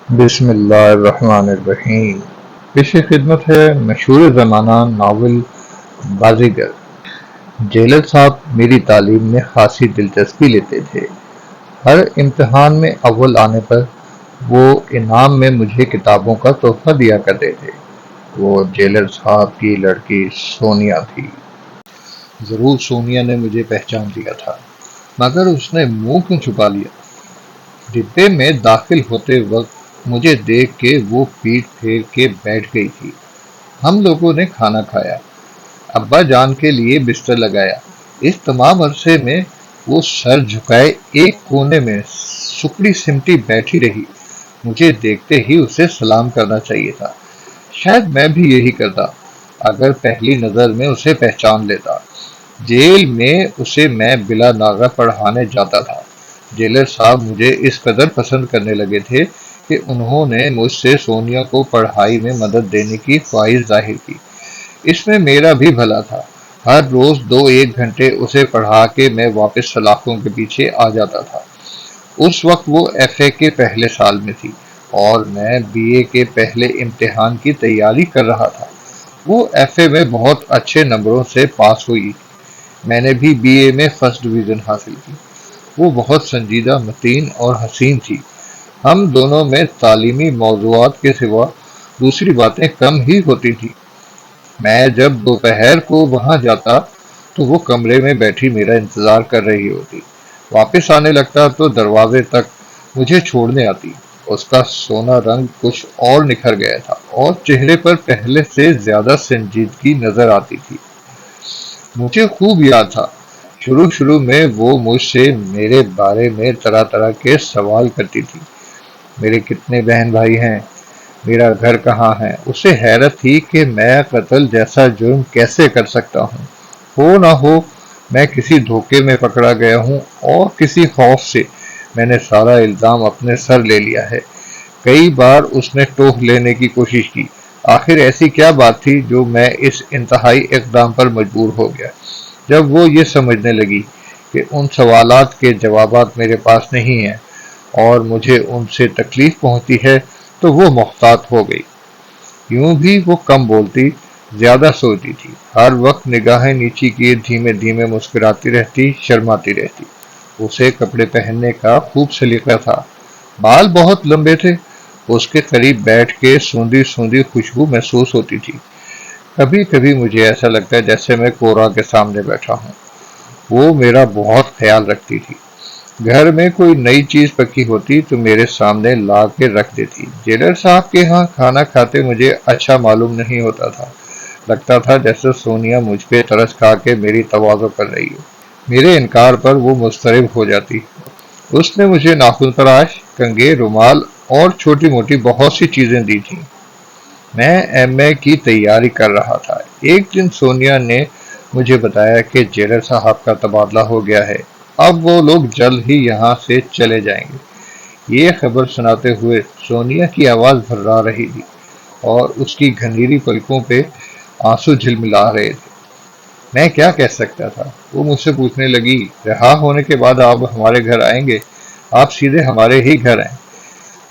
بسم اللہ الرحمن الرحیم۔ پیش خدمت ہے مشہور زمانہ ناول بازیگر۔ جیلر صاحب میری تعلیم میں خاصی دلچسپی لیتے تھے۔ ہر امتحان میں اول آنے پر وہ انعام میں مجھے کتابوں کا تحفہ دیا کرتے تھے۔ وہ جیلر صاحب کی لڑکی سونیا تھی۔ ضرور سونیا نے مجھے پہچان لیا تھا، مگر اس نے منہ کیوں چھپا لیا؟ ڈبے میں داخل ہوتے وقت مجھے دیکھ کے وہ پیٹھ پھیر کے بیٹھ گئی تھی۔ ہم لوگوں نے کھانا کھایا، ابا جان کے لیے بستر لگایا۔ اس تمام عرصے میں وہ سر جھکائے ایک کونے میں سکڑی سمٹی بیٹھی رہی۔ مجھے دیکھتے ہی اسے سلام کرنا چاہیے تھا۔ شاید میں بھی یہی کرتا اگر پہلی نظر میں اسے پہچان لیتا۔ جیل میں اسے میں بلا ناغہ پڑھانے جاتا تھا۔ جیلر صاحب مجھے اس قدر پسند کرنے لگے تھے کہ انہوں نے مجھ سے سونیا کو پڑھائی میں مدد دینے کی خواہش ظاہر کی۔ اس میں میرا بھی بھلا تھا۔ ہر روز 2-1 گھنٹے اسے پڑھا کے میں واپس سلاخوں کے پیچھے آ جاتا تھا۔ اس وقت وہ ایف اے کے پہلے سال میں تھی اور میں بی اے کے پہلے امتحان کی تیاری کر رہا تھا۔ وہ ایف اے میں بہت اچھے نمبروں سے پاس ہوئی۔ میں نے بھی بی اے میں فرسٹ ڈویژن حاصل کی۔ وہ بہت سنجیدہ، متین اور حسین تھی۔ ہم دونوں میں تعلیمی موضوعات کے سوا دوسری باتیں کم ہی ہوتی تھی۔ میں جب دوپہر کو وہاں جاتا تو وہ کمرے میں بیٹھی میرا انتظار کر رہی ہوتی۔ واپس آنے لگتا تو دروازے تک مجھے چھوڑنے آتی۔ اس کا سونا رنگ کچھ اور نکھر گیا تھا اور چہرے پر پہلے سے زیادہ سنجیدگی نظر آتی تھی۔ مجھے خوب یاد تھا، شروع میں وہ مجھ سے میرے بارے میں طرح طرح کے سوال کرتی تھی۔ میرے کتنے بہن بھائی ہیں؟ میرا گھر کہاں ہے؟ اسے حیرت تھی کہ میں قتل جیسا جرم کیسے کر سکتا ہوں۔ ہو نہ ہو میں کسی دھوکے میں پکڑا گیا ہوں اور کسی خوف سے میں نے سارا الزام اپنے سر لے لیا ہے۔ کئی بار اس نے ٹوک لینے کی کوشش کی۔ آخر ایسی کیا بات تھی جو میں اس انتہائی اقدام پر مجبور ہو گیا؟ جب وہ یہ سمجھنے لگی کہ ان سوالات کے جوابات میرے پاس نہیں ہیں اور مجھے ان سے تکلیف پہنچتی ہے تو وہ محتاط ہو گئی۔ یوں بھی وہ کم بولتی، زیادہ سوچتی تھی۔ ہر وقت نگاہیں نیچی کیے دھیمے دھیمے مسکراتی رہتی، شرماتی رہتی۔ اسے کپڑے پہننے کا خوب سلیقہ تھا۔ بال بہت لمبے تھے۔ اس کے قریب بیٹھ کے سوندھی سوندھی خوشبو محسوس ہوتی تھی۔ کبھی کبھی مجھے ایسا لگتا ہے جیسے میں کورا کے سامنے بیٹھا ہوں۔ وہ میرا بہت خیال رکھتی تھی۔ گھر میں کوئی نئی چیز پکی ہوتی تو میرے سامنے لا کے رکھ دیتی۔ جیلر صاحب کے ہاں کھانا کھاتے مجھے اچھا معلوم نہیں ہوتا تھا۔ لگتا تھا جیسے سونیا مجھ پہ ترس کھا کے میری تواضع کر رہی ہو۔ میرے انکار پر وہ مضطرب ہو جاتی۔ اس نے مجھے ناخن تراش، کنگھے، رومال اور چھوٹی موٹی بہت سی چیزیں دی تھیں۔ میں ایم اے کی تیاری کر رہا تھا۔ ایک دن سونیا نے مجھے بتایا کہ جیلر صاحب کا تبادلہ ہو گیا ہے، اب وہ لوگ جلد ہی یہاں سے چلے جائیں گے۔ یہ خبر سناتے ہوئے سونیا کی آواز بھرا رہی تھی اور اس کی گھنیری پلکوں پہ آنسو جھلملا رہے تھے۔ میں کیا کہہ سکتا تھا؟ وہ مجھ سے پوچھنے لگی، رہا ہونے کے بعد آپ ہمارے گھر آئیں گے؟ آپ سیدھے ہمارے ہی گھر آئیں۔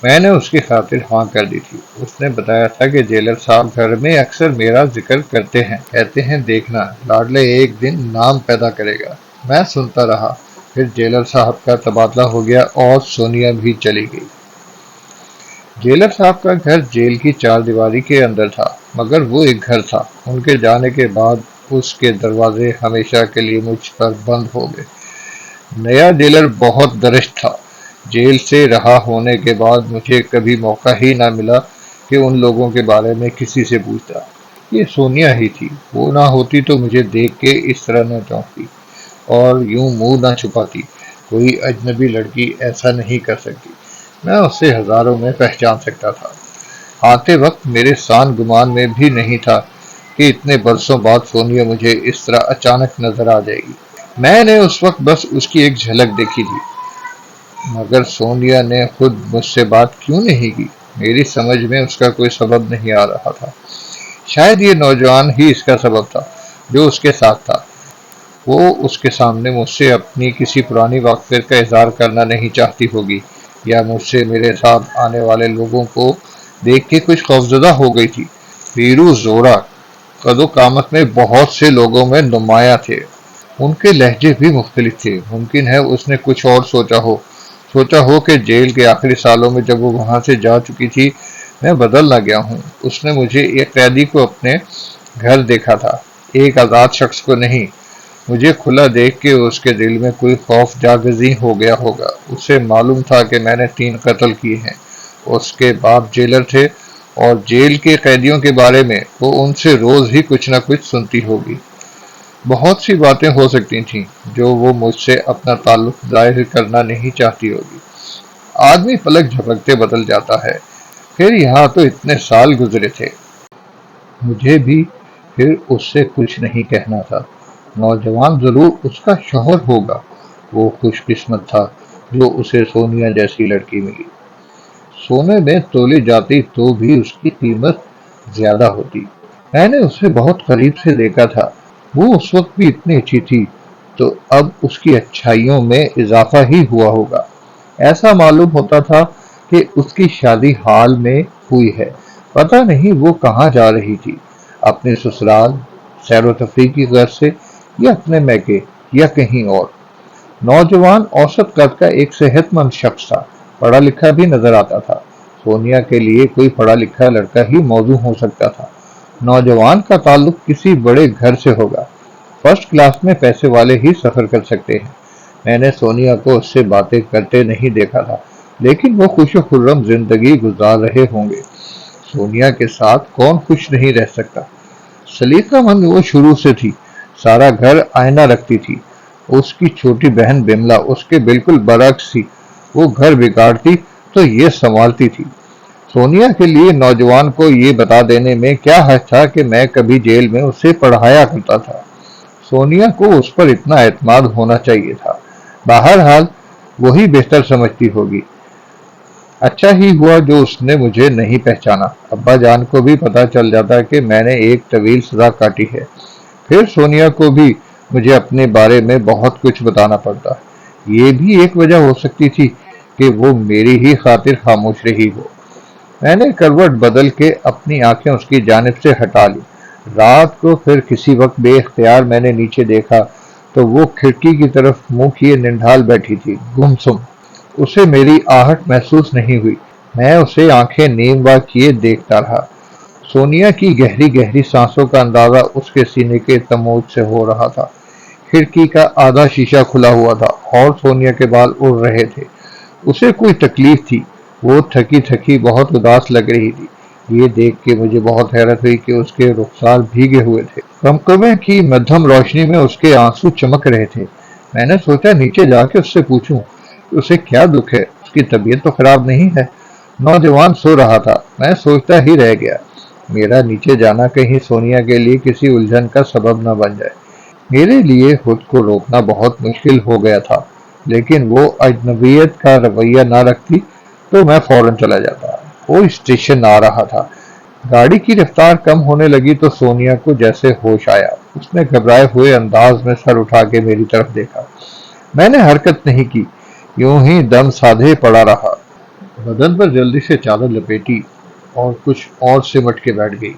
میں نے اس کی خاطر ہاں کر دی تھی۔ اس نے بتایا تھا کہ جیلر صاحب گھر میں اکثر میرا ذکر کرتے ہیں، کہتے ہیں دیکھنا لاڈلے ایک دن نام پیدا کرے گا۔ میں سنتا رہا۔ پھر جیلر صاحب کا تبادلہ ہو گیا اور سونیا بھی چلی گئی۔ جیلر صاحب کا گھر جیل کی 4 دیواری کے اندر تھا، مگر وہ ایک گھر تھا۔ ان کے جانے کے بعد اس کے دروازے ہمیشہ کے لیے مجھ پر بند ہو گئے۔ نیا جیلر بہت درشت تھا۔ جیل سے رہا ہونے کے بعد مجھے کبھی موقع ہی نہ ملا کہ ان لوگوں کے بارے میں کسی سے پوچھتا۔ یہ سونیا ہی تھی۔ وہ نہ ہوتی تو مجھے دیکھ کے اس طرح نہ چونکتی اور یوں منہ نہ چھپاتی۔ کوئی اجنبی لڑکی ایسا نہیں کر سکتی۔ میں اسے ہزاروں میں پہچان سکتا تھا۔ آتے وقت میرے سان گمان میں بھی نہیں تھا کہ اتنے برسوں بعد سونیا مجھے اس طرح اچانک نظر آ جائے گی۔ میں نے اس وقت بس اس کی ایک جھلک دیکھی تھی، مگر سونیا نے خود مجھ سے بات کیوں نہیں کی؟ میری سمجھ میں اس کا کوئی سبب نہیں آ رہا تھا۔ شاید یہ نوجوان ہی اس کا سبب تھا جو اس کے ساتھ تھا۔ وہ اس کے سامنے مجھ سے اپنی کسی پرانی واقعے کا اظہار کرنا نہیں چاہتی ہوگی، یا مجھ سے میرے ساتھ آنے والے لوگوں کو دیکھ کے کچھ خوفزدہ ہو گئی تھی؟ پیرو زورا قد و قامت میں بہت سے لوگوں میں نمایاں تھے، ان کے لہجے بھی مختلف تھے۔ ممکن ہے اس نے کچھ اور سوچا ہو کہ جیل کے آخری سالوں میں جب وہ وہاں سے جا چکی تھی میں بدل نہ گیا ہوں۔ اس نے مجھے ایک قیدی کو اپنے گھر دیکھا تھا، ایک آزاد شخص کو نہیں۔ مجھے کھلا دیکھ کے اس کے دل میں کوئی خوف جاگزیں ہو گیا ہوگا۔ اسے معلوم تھا کہ میں نے 3 قتل کیے ہیں۔ اس کے باپ جیلر تھے اور جیل کے قیدیوں کے بارے میں وہ ان سے روز ہی کچھ نہ کچھ سنتی ہوگی۔ بہت سی باتیں ہو سکتی تھیں جو وہ مجھ سے اپنا تعلق ظاہر کرنا نہیں چاہتی ہوگی۔ آدمی پلک جھپکتے بدل جاتا ہے۔ پھر یہاں تو اتنے سال گزرے تھے۔ مجھے بھی پھر اس سے کچھ نہیں کہنا تھا۔ نوجوان ضرور اس کا شوہر ہوگا۔ وہ خوش قسمت تھا جو اسے سونیا جیسی لڑکی ملی۔ سونے میں تولی جاتی تو بھی اس کی قیمت زیادہ ہوتی۔ میں نے اسے بہت قریب سے دیکھا تھا۔ وہ اس وقت بھی اتنی اچھی تھی تو اب اس کی اچھائیوں میں اضافہ ہی ہوا ہوگا۔ ایسا معلوم ہوتا تھا کہ اس کی شادی حال میں ہوئی ہے۔ پتہ نہیں وہ کہاں جا رہی تھی، اپنے سسرال، سیر و تفریح کی غرض سے، یا اپنے میکے، یا کہیں اور۔ نوجوان اوسط قد کا ایک صحت مند شخص تھا، پڑھا لکھا بھی نظر آتا تھا۔ سونیا کے لیے کوئی پڑھا لکھا لڑکا ہی موزوں ہو سکتا تھا۔ نوجوان کا تعلق کسی بڑے گھر سے ہوگا، فرسٹ کلاس میں پیسے والے ہی سفر کر سکتے ہیں۔ میں نے سونیا کو اس سے باتیں کرتے نہیں دیکھا تھا، لیکن وہ خوش و خرم زندگی گزار رہے ہوں گے۔ سونیا کے ساتھ کون خوش نہیں رہ سکتا؟ سلیقہ مند وہ شروع سے تھی، سارا گھر آئینہ رکھتی تھی۔ اس کی چھوٹی بہن بملا اس کے بالکل برعکس تھی، وہ گھر بگاڑتی تو یہ سنبھالتی تھی۔ سونیا کے لیے نوجوان کو یہ بتا دینے میں کیا حرج تھا کہ میں کبھی جیل میں اسے پڑھایا کرتا تھا۔ سونیا کو اس پر اتنا اعتماد ہونا چاہیے تھا۔ بہرحال وہی بہتر سمجھتی ہوگی۔ اچھا ہی ہوا جو اس نے مجھے نہیں پہچانا۔ ابا جان کو بھی پتا چل جاتا کہ میں نے ایک طویل سزا کاٹی ہے، پھر سونیا کو بھی مجھے اپنے بارے میں بہت کچھ بتانا پڑتا۔ یہ بھی ایک وجہ ہو سکتی تھی کہ وہ میری ہی خاطر خاموش رہی ہو۔ میں نے کروٹ بدل کے اپنی آنکھیں اس کی جانب سے ہٹا لی۔ رات کو پھر کسی وقت بے اختیار میں نے نیچے دیکھا تو وہ کھڑکی کی طرف منہ کیے ننڈھال بیٹھی تھی، گمسم۔ اسے میری آہٹ محسوس نہیں ہوئی۔ میں اسے آنکھیں نیم وا کیے دیکھتا رہا۔ سونیا کی گہری گہری سانسوں کا اندازہ اس کے سینے کے تموج سے ہو رہا تھا۔ کھڑکی کا آدھا شیشہ کھلا ہوا تھا اور سونیا کے بال اڑ رہے تھے۔ اسے کوئی تکلیف تھی، وہ تھکی تھکی بہت اداس لگ رہی تھی۔ یہ دیکھ کے مجھے بہت حیرت ہوئی کہ اس کے رخسار بھیگے ہوئے تھے، کمکمے کی مدھم روشنی میں اس کے آنسو چمک رہے تھے۔ میں نے سوچا نیچے جا کے اس سے پوچھوں کہ اسے کیا دکھ ہے، اس کی طبیعت تو خراب نہیں ہے۔ نوجوان سو رہا تھا، میں سوچتا ہی رہ گیا، میرا نیچے جانا کہیں سونیا کے لیے کسی الجھن کا سبب نہ بن جائے۔ میرے لیے خود کو روکنا بہت مشکل ہو گیا تھا، لیکن وہ اجنبیت کا رویہ نہ رکھتی تو میں فوراً چلا جاتا۔ وہ اسٹیشن آ رہا تھا۔ گاڑی کی رفتار کم ہونے لگی تو سونیا کو جیسے ہوش آیا۔ اس نے گھبرائے ہوئے انداز میں سر اٹھا کے میری طرف دیکھا۔ میں نے حرکت نہیں کی، یوں ہی دم سادھے پڑا رہا۔ بدن پر جلدی سے چادر لپیٹی اور کچھ اور سمٹ کے بیٹھ گئی،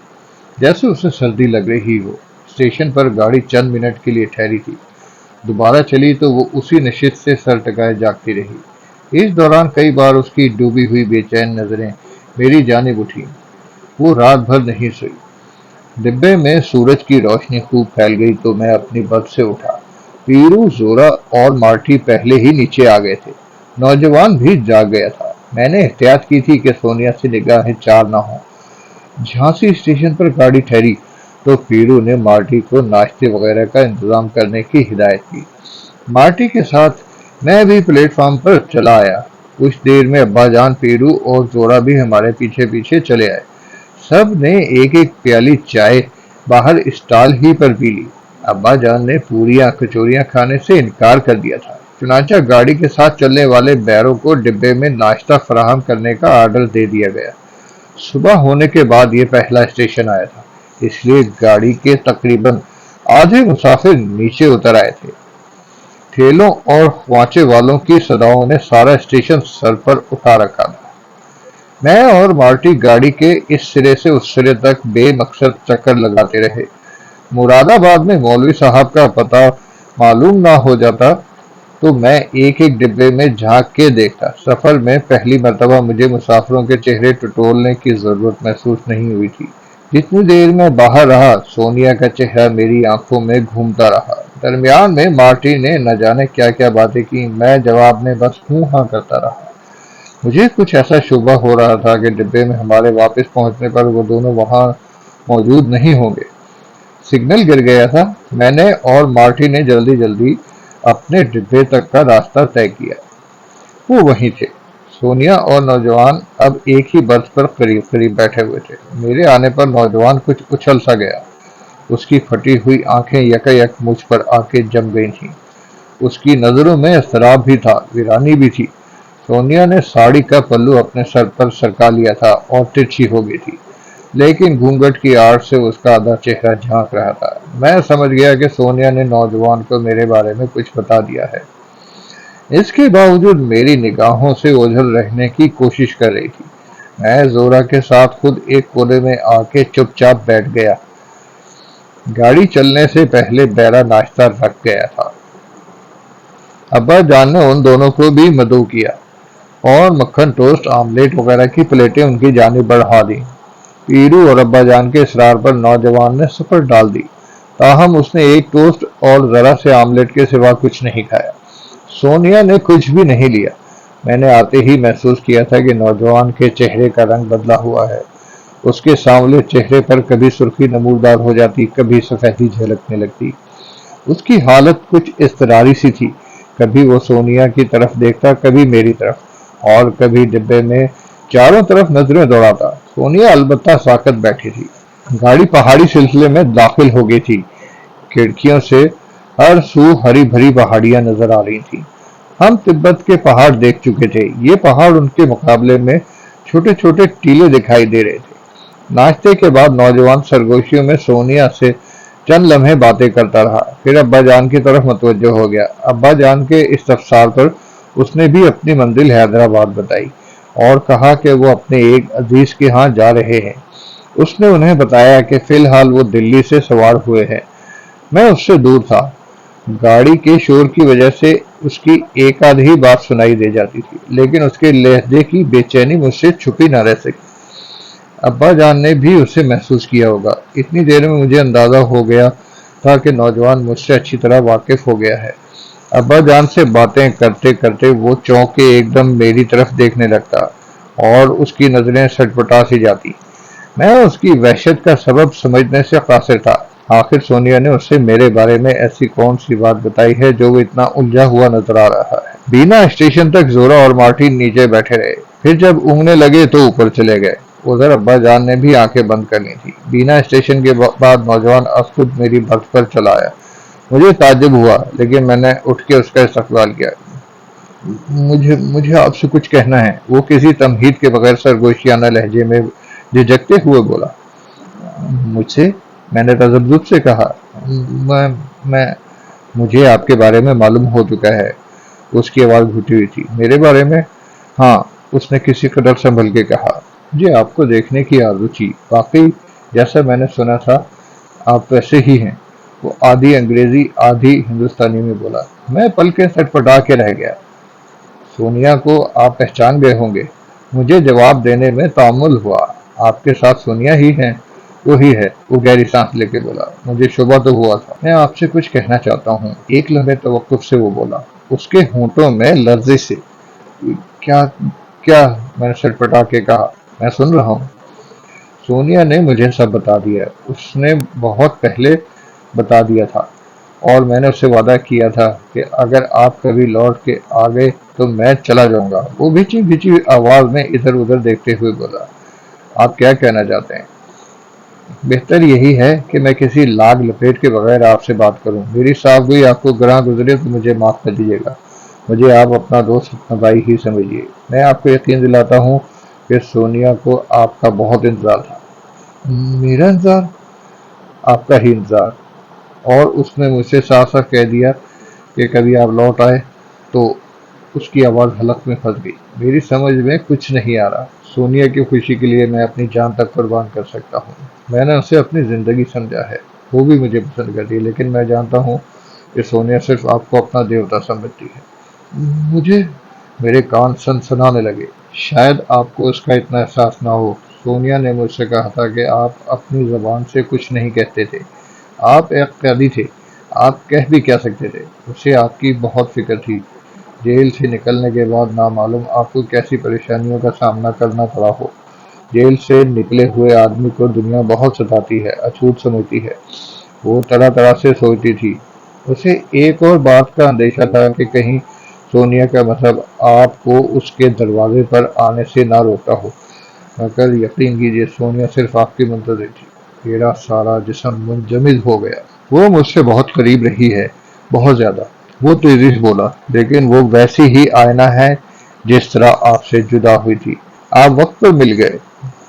جیسے اسے سردی لگ رہی ہو۔ اسٹیشن پر گاڑی چند منٹ کے لیے ٹھہری تھی، دوبارہ چلی تو وہ اسی نشست سے سر ٹکائے جاگتی رہی۔ اس دوران کئی بار اس کی ڈوبی ہوئی بے چین نظریں میری جانب اٹھیں۔ وہ رات بھر نہیں سوئی۔ ڈبے میں سورج کی روشنی خوب پھیل گئی تو میں اپنی برتھ سے اٹھا۔ پیرو، زورا اور مارٹی پہلے ہی نیچے آ گئے تھے۔ نوجوان بھی جاگ گیا تھا۔ میں نے احتیاط کی تھی کہ سونیا سے نگاہیں چار نہ ہوں۔ جھانسی اسٹیشن پر گاڑی ٹھہری تو پیرو نے مارٹی کو ناشتے وغیرہ کا انتظام کرنے کی ہدایت کی۔ مارٹی کے ساتھ میں بھی پلیٹ فارم پر چلا آیا۔ کچھ دیر میں ابا جان، پیرو اور زورا بھی ہمارے پیچھے پیچھے چلے آئے۔ سب نے ایک ایک پیالی چائے باہر اسٹال ہی پر پی لی۔ ابا جان نے پوریاں کچوریاں کھانے سے انکار کر دیا تھا، چنانچہ گاڑی کے ساتھ چلنے والے بیروں کو ڈبے میں ناشتہ فراہم کرنے کا آرڈر دے دیا گیا۔ صبح ہونے کے بعد یہ پہلا اسٹیشن آیا تھا، اس لیے گاڑی کے تقریباً آدھے مسافر نیچے اتر آئے تھے۔ ٹھیلوں اور خوانچے والوں کی صداؤں نے سارا اسٹیشن سر پر اٹھا رکھا تھا۔ میں اور مارٹی گاڑی کے اس سرے سے اس سرے تک بے مقصد چکر لگاتے رہے۔ مراد آباد میں مولوی صاحب کا پتہ معلوم نہ ہو جاتا تو میں ایک ایک ڈبے میں جھانک کے دیکھتا۔ سفر میں پہلی مرتبہ مجھے مسافروں کے چہرے ٹٹولنے کی ضرورت محسوس نہیں ہوئی تھی۔ جتنی دیر میں باہر رہا، سونیا کا چہرہ میری آنکھوں میں گھومتا رہا۔ درمیان میں مارٹی نے نہ جانے کیا کیا باتیں کی، میں جواب میں بس ہوں ہاں کرتا رہا۔ مجھے کچھ ایسا شبہ ہو رہا تھا کہ ڈبے میں ہمارے واپس پہنچنے پر وہ دونوں وہاں موجود نہیں ہوں گے۔ سگنل گر گیا تھا۔ میں نے اور مارٹی نے جلدی جلدی اپنے ڈبے تک کا راستہ طے کیا۔ وہ وہیں تھے۔ سونیا اور نوجوان اب ایک ہی برتھ پر قریب قریب بیٹھے ہوئے تھے۔ میرے آنے پر نوجوان کچھ اچھل سا گیا۔ اس کی پھٹی ہوئی آنکھیں یکا یک مجھ پر آ کے جم گئی تھیں۔ اس کی نظروں میں اضطراب بھی تھا، ویرانی بھی تھی۔ سونیا نے ساڑی کا پلو اپنے سر پر سرکا لیا تھا اور ترچھی ہو گئی تھی، لیکن گھونگھٹ کی آڑ سے اس کا آدھا چہرہ جھانک رہا تھا۔ میں سمجھ گیا کہ سونیا نے نوجوان کو میرے بارے میں کچھ بتا دیا ہے۔ اس کے باوجود میری نگاہوں سے اوجھل رہنے کی کوشش کر رہی تھی۔ میں زورا کے ساتھ خود ایک کونے میں آ کے چپ چاپ بیٹھ گیا۔ گاڑی چلنے سے پہلے بیرا ناشتہ رکھ گیا تھا۔ ابا جان نے ان دونوں کو بھی مدعو کیا اور مکھن ٹوسٹ آملیٹ وغیرہ کی پلیٹیں ان کی جانب بڑھا دیں۔ پیرو اور ابا جان کے اصرار پر نوجوان نے سفر ڈال دی، تاہم اس نے ایک ٹوسٹ اور ذرا سے آملیٹ کے سوا کچھ نہیں کھایا۔ سونیا نے کچھ بھی نہیں لیا۔ میں نے آتے ہی محسوس کیا تھا کہ نوجوان کے چہرے کا رنگ بدلا ہوا ہے۔ اس کے سانولے چہرے پر کبھی سرخی نمودار ہو جاتی، کبھی سفیدی جھلکنے لگتی۔ اس کی حالت کچھ اضطراری سی تھی۔ کبھی وہ سونیا کی طرف دیکھتا، کبھی میری طرف، اور کبھی ڈبے میں چاروں طرف نظریں دوڑاتا۔ سونیا البتہ ساکت بیٹھی تھی۔ گاڑی پہاڑی سلسلے میں داخل ہو گئی تھی۔ کھڑکیوں سے ہر سو ہری بھری پہاڑیاں نظر آ رہی تھیں۔ ہم تبت کے پہاڑ دیکھ چکے تھے، یہ پہاڑ ان کے مقابلے میں چھوٹے چھوٹے ٹیلے دکھائی دے رہے تھے۔ ناشتے کے بعد نوجوان سرگوشیوں میں سونیا سے چند لمحے باتیں کرتا رہا، پھر ابا جان کی طرف متوجہ ہو گیا۔ ابا جان کے استفسار پر اس نے بھی اپنی منزل حیدرآباد بتائی اور کہا کہ وہ اپنے ایک عزیز کے ہاں جا رہے ہیں۔ اس نے انہیں بتایا کہ فی الحال وہ دلی سے سوار ہوئے ہیں۔ میں اس سے دور تھا۔ گاڑی کے شور کی وجہ سے اس کی ایک آدھی بات سنائی دے جاتی تھی، لیکن اس کے لہجے کی بے چینی مجھ سے چھپی نہ رہ سکی۔ ابا جان نے بھی اسے محسوس کیا ہوگا۔ اتنی دیر میں مجھے اندازہ ہو گیا تھا کہ نوجوان مجھ سے اچھی طرح واقف ہو گیا ہے۔ ابا جان سے باتیں کرتے کرتے وہ چونک کے ایک دم میری طرف دیکھنے لگتا اور اس کی نظریں سٹپٹا سی جاتی۔ میں اس کی وحشت کا سبب سمجھنے سے قاصر تھا۔ آخر سونیا نے اس سے میرے بارے میں ایسی کون سی بات بتائی ہے جو وہ اتنا الجھا ہوا نظر آ رہا ہے۔ بینا اسٹیشن تک زورا اور مارٹی نیچے بیٹھے رہے، پھر جب اونگنے لگے تو اوپر چلے گئے۔ ادھر ابا جان نے بھی آنکھیں بند کر لی تھی۔ بینا اسٹیشن کے بعد نوجوان از خود میری برتھ پر چلا آیا۔ مجھے تعجب ہوا، لیکن میں نے اٹھ کے اس کا استقبال کیا۔ مجھے آپ سے کچھ کہنا ہے، وہ کسی تمہید کے بغیر سرگوشیانہ لہجے میں جھجکتے ہوئے بولا۔ مجھ سے؟ میں نے تذبذب سے کہا۔ مجھے آپ کے بارے میں معلوم ہو چکا ہے۔ اس کی آواز گھٹی ہوئی تھی۔ میرے بارے میں؟ ہاں، اس نے کسی قدر سنبھل کے کہا۔ مجھے آپ کو دیکھنے کی آرزو تھی۔ واقعی جیسا میں نے سنا تھا آپ ویسے ہی ہیں۔ وہ آدھی انگریزی آدھی ہندوستانی میں بولا۔ میں پلکیں سٹپٹا کے رہ گیا۔ سونیا کو آپ پہچان گئے ہوں گے۔ مجھے جواب دینے میں تعمل ہوا۔ آپ کے ساتھ سونیا ہی ہیں؟ وہی ہے، وہ گہری سانس لے کے بولا۔ مجھے شبہ تو ہوا تھا۔ میں آپ سے کچھ کہنا چاہتا ہوں، ایک لمحے توقف سے وہ بولا، اس کے ہونٹوں میں لرزے سے۔ کیا؟ میں نے سٹپٹا کے کہا۔ میں سن رہا ہوں۔ سونیا نے مجھے سب بتا دیا۔ اس نے بہت پہلے بتا دیا تھا، اور میں نے اس سے وعدہ کیا تھا کہ اگر آپ کبھی لوٹ کے آ گئے تو میں چلا جاؤں گا۔ وہ بھیچی بھیچی آواز میں ادھر ادھر دیکھتے ہوئے بولا۔ آپ کیا کہنا چاہتے ہیں؟ بہتر یہی ہے کہ میں کسی لاگ لپیٹ کے بغیر آپ سے بات کروں۔ میری صاف گوئی آپ کو گراں گزرے تو مجھے معاف کر دیجیے گا۔ مجھے آپ اپنا دوست، اپنا بھائی ہی سمجھیے۔ میں آپ کو یقین دلاتا ہوں کہ سونیا کو آپ کا بہت انتظار تھا۔ میرا انتظار؟ آپ کا ہی انتظار۔ اور اس نے مجھ سے صاف صاف کہہ دیا کہ کبھی آپ لوٹ آئے تو اس کی آواز حلق میں پھنس گئی۔ میری سمجھ میں کچھ نہیں آ رہا۔ سونیا کی خوشی کے لیے میں اپنی جان تک قربان کر سکتا ہوں۔ میں نے اسے اپنی زندگی سمجھا ہے، وہ بھی مجھے پسند کرتی ہے، لیکن میں جانتا ہوں کہ سونیا صرف آپ کو اپنا دیوتا سمجھتی ہے۔ مجھے میرے کان سنسنانے لگے۔ شاید آپ کو اس کا اتنا احساس نہ ہو۔ سونیا نے مجھ سے کہا تھا کہ آپ اپنی زبان سے کچھ نہیں کہتے تھے، آپ ایک قیدی تھے، آپ کہہ بھی کیا سکتے تھے۔ اسے آپ کی بہت فکر تھی۔ جیل سے نکلنے کے بعد نامعلوم آپ کو کیسی پریشانیوں کا سامنا کرنا پڑا ہو۔ جیل سے نکلے ہوئے آدمی کو دنیا بہت ستاتی ہے، اچھوت سمجھتی ہے۔ وہ طرح طرح سے سوچتی تھی۔ اسے ایک اور بات کا اندیشہ تھا کہ کہیں سونیا کا مطلب آپ کو اس کے دروازے پر آنے سے نہ روکتا ہو، مگر یقین کیجیے سونیا صرف آپ کی منتظر تھی۔ میرا سارا جسم منجمد ہو گیا۔ وہ مجھ سے بہت قریب رہی ہے، بہت زیادہ، وہ تیزی سے بولا، لیکن وہ ویسی ہی آئینہ ہے جس طرح آپ سے جدا ہوئی تھی۔ آپ وقت پر مل گئے،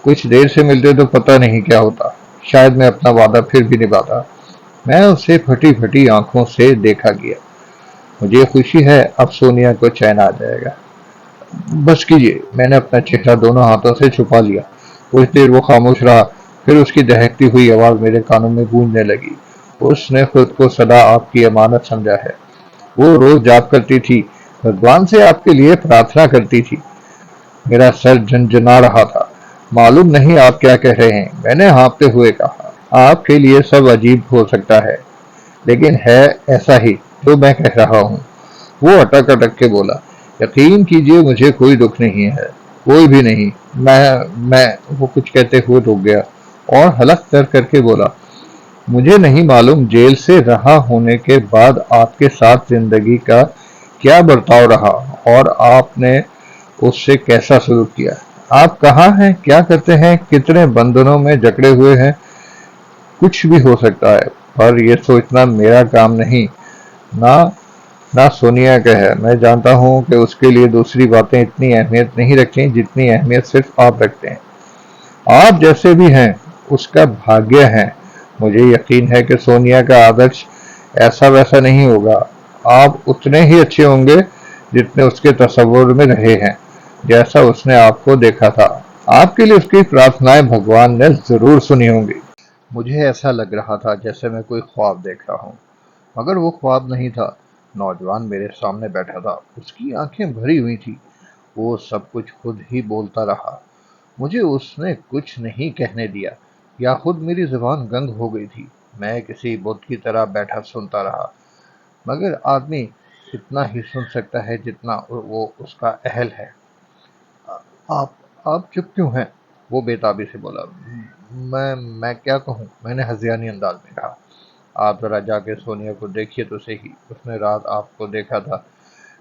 کچھ دیر سے ملتے تو پتہ نہیں کیا ہوتا، شاید میں اپنا وعدہ پھر بھی نبھاتا۔ میں اسے پھٹی پھٹی آنکھوں سے دیکھا گیا۔ مجھے خوشی ہے اب سونیا کو چین آ جائے گا۔ بس کیجیے، میں نے اپنا چہرہ دونوں ہاتھوں سے چھپا لیا۔ کچھ دیر وہ خاموش رہا، پھر اس کی دہکتی ہوئی آواز میرے کانوں میں گونجنے لگی۔ اس نے خود کو سدا آپ کی امانت سمجھا ہے۔ وہ روز جاپ کرتی تھی، بھگوان سے آپ کے لیے پرارتھنا کرتی تھی۔ میرا سر جھنجھنا رہا تھا۔ معلوم نہیں آپ کیا کہہ رہے ہیں، میں نے ہانپتے ہوئے کہا۔ آپ کے لیے سب عجیب ہو سکتا ہے، لیکن ہے ایسا ہی جو میں کہہ رہا ہوں۔ وہ اٹک اٹک کے بولا، یقین کیجیے مجھے کوئی دکھ نہیں ہے، کوئی بھی نہیں۔ میں وہ کچھ کہتے ہوئے رک گیا اور حلق کر کے بولا، مجھے نہیں معلوم جیل سے رہا ہونے کے بعد آپ کے ساتھ زندگی کا کیا برتاؤ رہا اور آپ نے اس سے کیسا سلوک کیا۔ آپ کہاں ہیں، کیا کرتے ہیں، کتنے بندھنوں میں جکڑے ہوئے ہیں۔ کچھ بھی ہو سکتا ہے، پر یہ سوچنا میرا کام نہیں، نہ سونیا کا ہے۔ میں جانتا ہوں کہ اس کے لیے دوسری باتیں اتنی اہمیت نہیں رکھیں جتنی اہمیت صرف آپ رکھتے ہیں۔ آپ جیسے بھی ہیں اس کا بھاگیہ ہیں۔ مجھے یقین ہے کہ سونیا کا آدرش ایسا ویسا نہیں ہوگا۔ آپ اتنے ہی اچھے ہوں گے جتنے اس کے تصور میں رہے ہیں، جیسا اس نے آپ کو دیکھا تھا۔ آپ کے لیے اس کی پرارتھنائیں بھگوان نے ضرور سنی ہوں گی۔ مجھے ایسا لگ رہا تھا جیسے میں کوئی خواب دیکھ رہا ہوں، مگر وہ خواب نہیں تھا۔ نوجوان میرے سامنے بیٹھا تھا، اس کی آنکھیں بھری ہوئی تھی، وہ سب کچھ خود ہی بولتا رہا۔ مجھے اس نے کچھ نہیں کہنے دیا، یا خود میری زبان گنگ ہو گئی تھی۔ میں کسی بت کی طرح بیٹھا سنتا رہا، مگر آدمی اتنا ہی سن سکتا ہے جتنا وہ اس کا اہل ہے۔ آپ چپ کیوں ہیں؟ وہ بے تابی سے بولا۔ میں کیا کہوں، میں نے ہذیانی انداز میں کہا۔ آپ ذرا جا کے سونیا کو دیکھیے تو صحیح، اس نے رات آپ کو دیکھا تھا،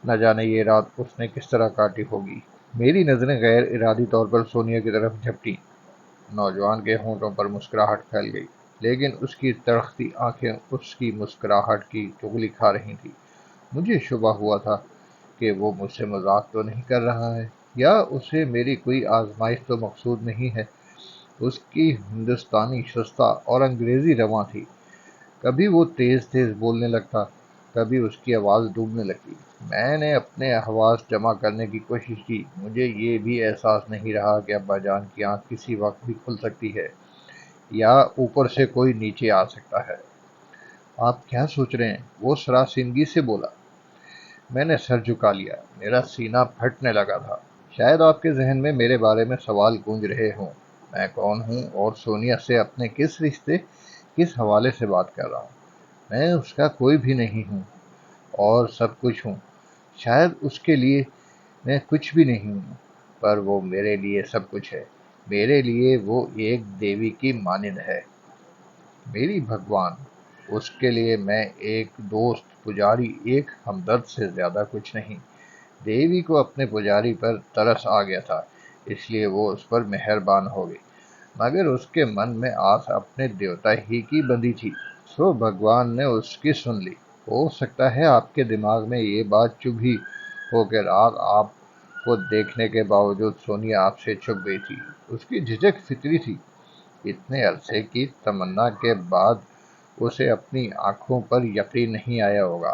نہ جانے یہ رات اس نے کس طرح کاٹی ہوگی۔ میری نظریں غیر ارادی طور پر سونیا کی طرف جھپٹیں۔ نوجوان کے ہونٹوں پر مسکراہٹ پھیل گئی، لیکن اس کی تڑختی آنکھیں اس کی مسکراہٹ کی چغلی کھا رہی تھیں۔ مجھے شبہ ہوا تھا کہ وہ مجھ سے مذاق تو نہیں کر رہا ہے، یا اسے میری کوئی آزمائش تو مقصود نہیں ہے۔ اس کی ہندوستانی شستہ اور انگریزی رواں تھی۔ کبھی وہ تیز تیز بولنے لگتا، کبھی اس کی آواز ڈوبنے لگتی۔ میں نے اپنے حواس جمع کرنے کی کوشش کی۔ مجھے یہ بھی احساس نہیں رہا کہ ابا جان کی آنکھ کسی وقت بھی کھل سکتی ہے، یا اوپر سے کوئی نیچے آ سکتا ہے۔ آپ کیا سوچ رہے ہیں؟ وہ سراسیمگی سے بولا۔ میں نے سر جھکا لیا، میرا سینہ پھٹنے لگا تھا۔ شاید آپ کے ذہن میں میرے بارے میں سوال گونج رہے ہوں، میں کون ہوں اور سونیا سے اپنے کس رشتے، کس حوالے سے بات کر رہا ہوں۔ میں اس کا کوئی بھی نہیں ہوں اور سب کچھ ہوں۔ شاید اس کے لیے میں کچھ بھی نہیں ہوں، پر وہ میرے لیے سب کچھ ہے۔ میرے لیے وہ ایک دیوی کی مانند ہے، میری بھگوان۔ اس کے لیے میں ایک دوست، پجاری، ایک ہمدرد سے زیادہ کچھ نہیں۔ دیوی کو اپنے پجاری پر ترس آ گیا تھا، اس لیے وہ اس پر مہربان ہو گئی، مگر اس کے من میں آس اپنے دیوتا ہی کی بندھی تھی، سو بھگوان نے اس کی سن لی۔ ہو سکتا ہے آپ کے دماغ میں یہ بات چبھی ہو کہ رات آپ کو دیکھنے کے باوجود سونیا آپ سے چھپ گئی تھی۔ اس کی جھجک فطری تھی، اتنے عرصے کی تمنا کے بعد اسے اپنی آنکھوں پر یقین نہیں آیا ہوگا۔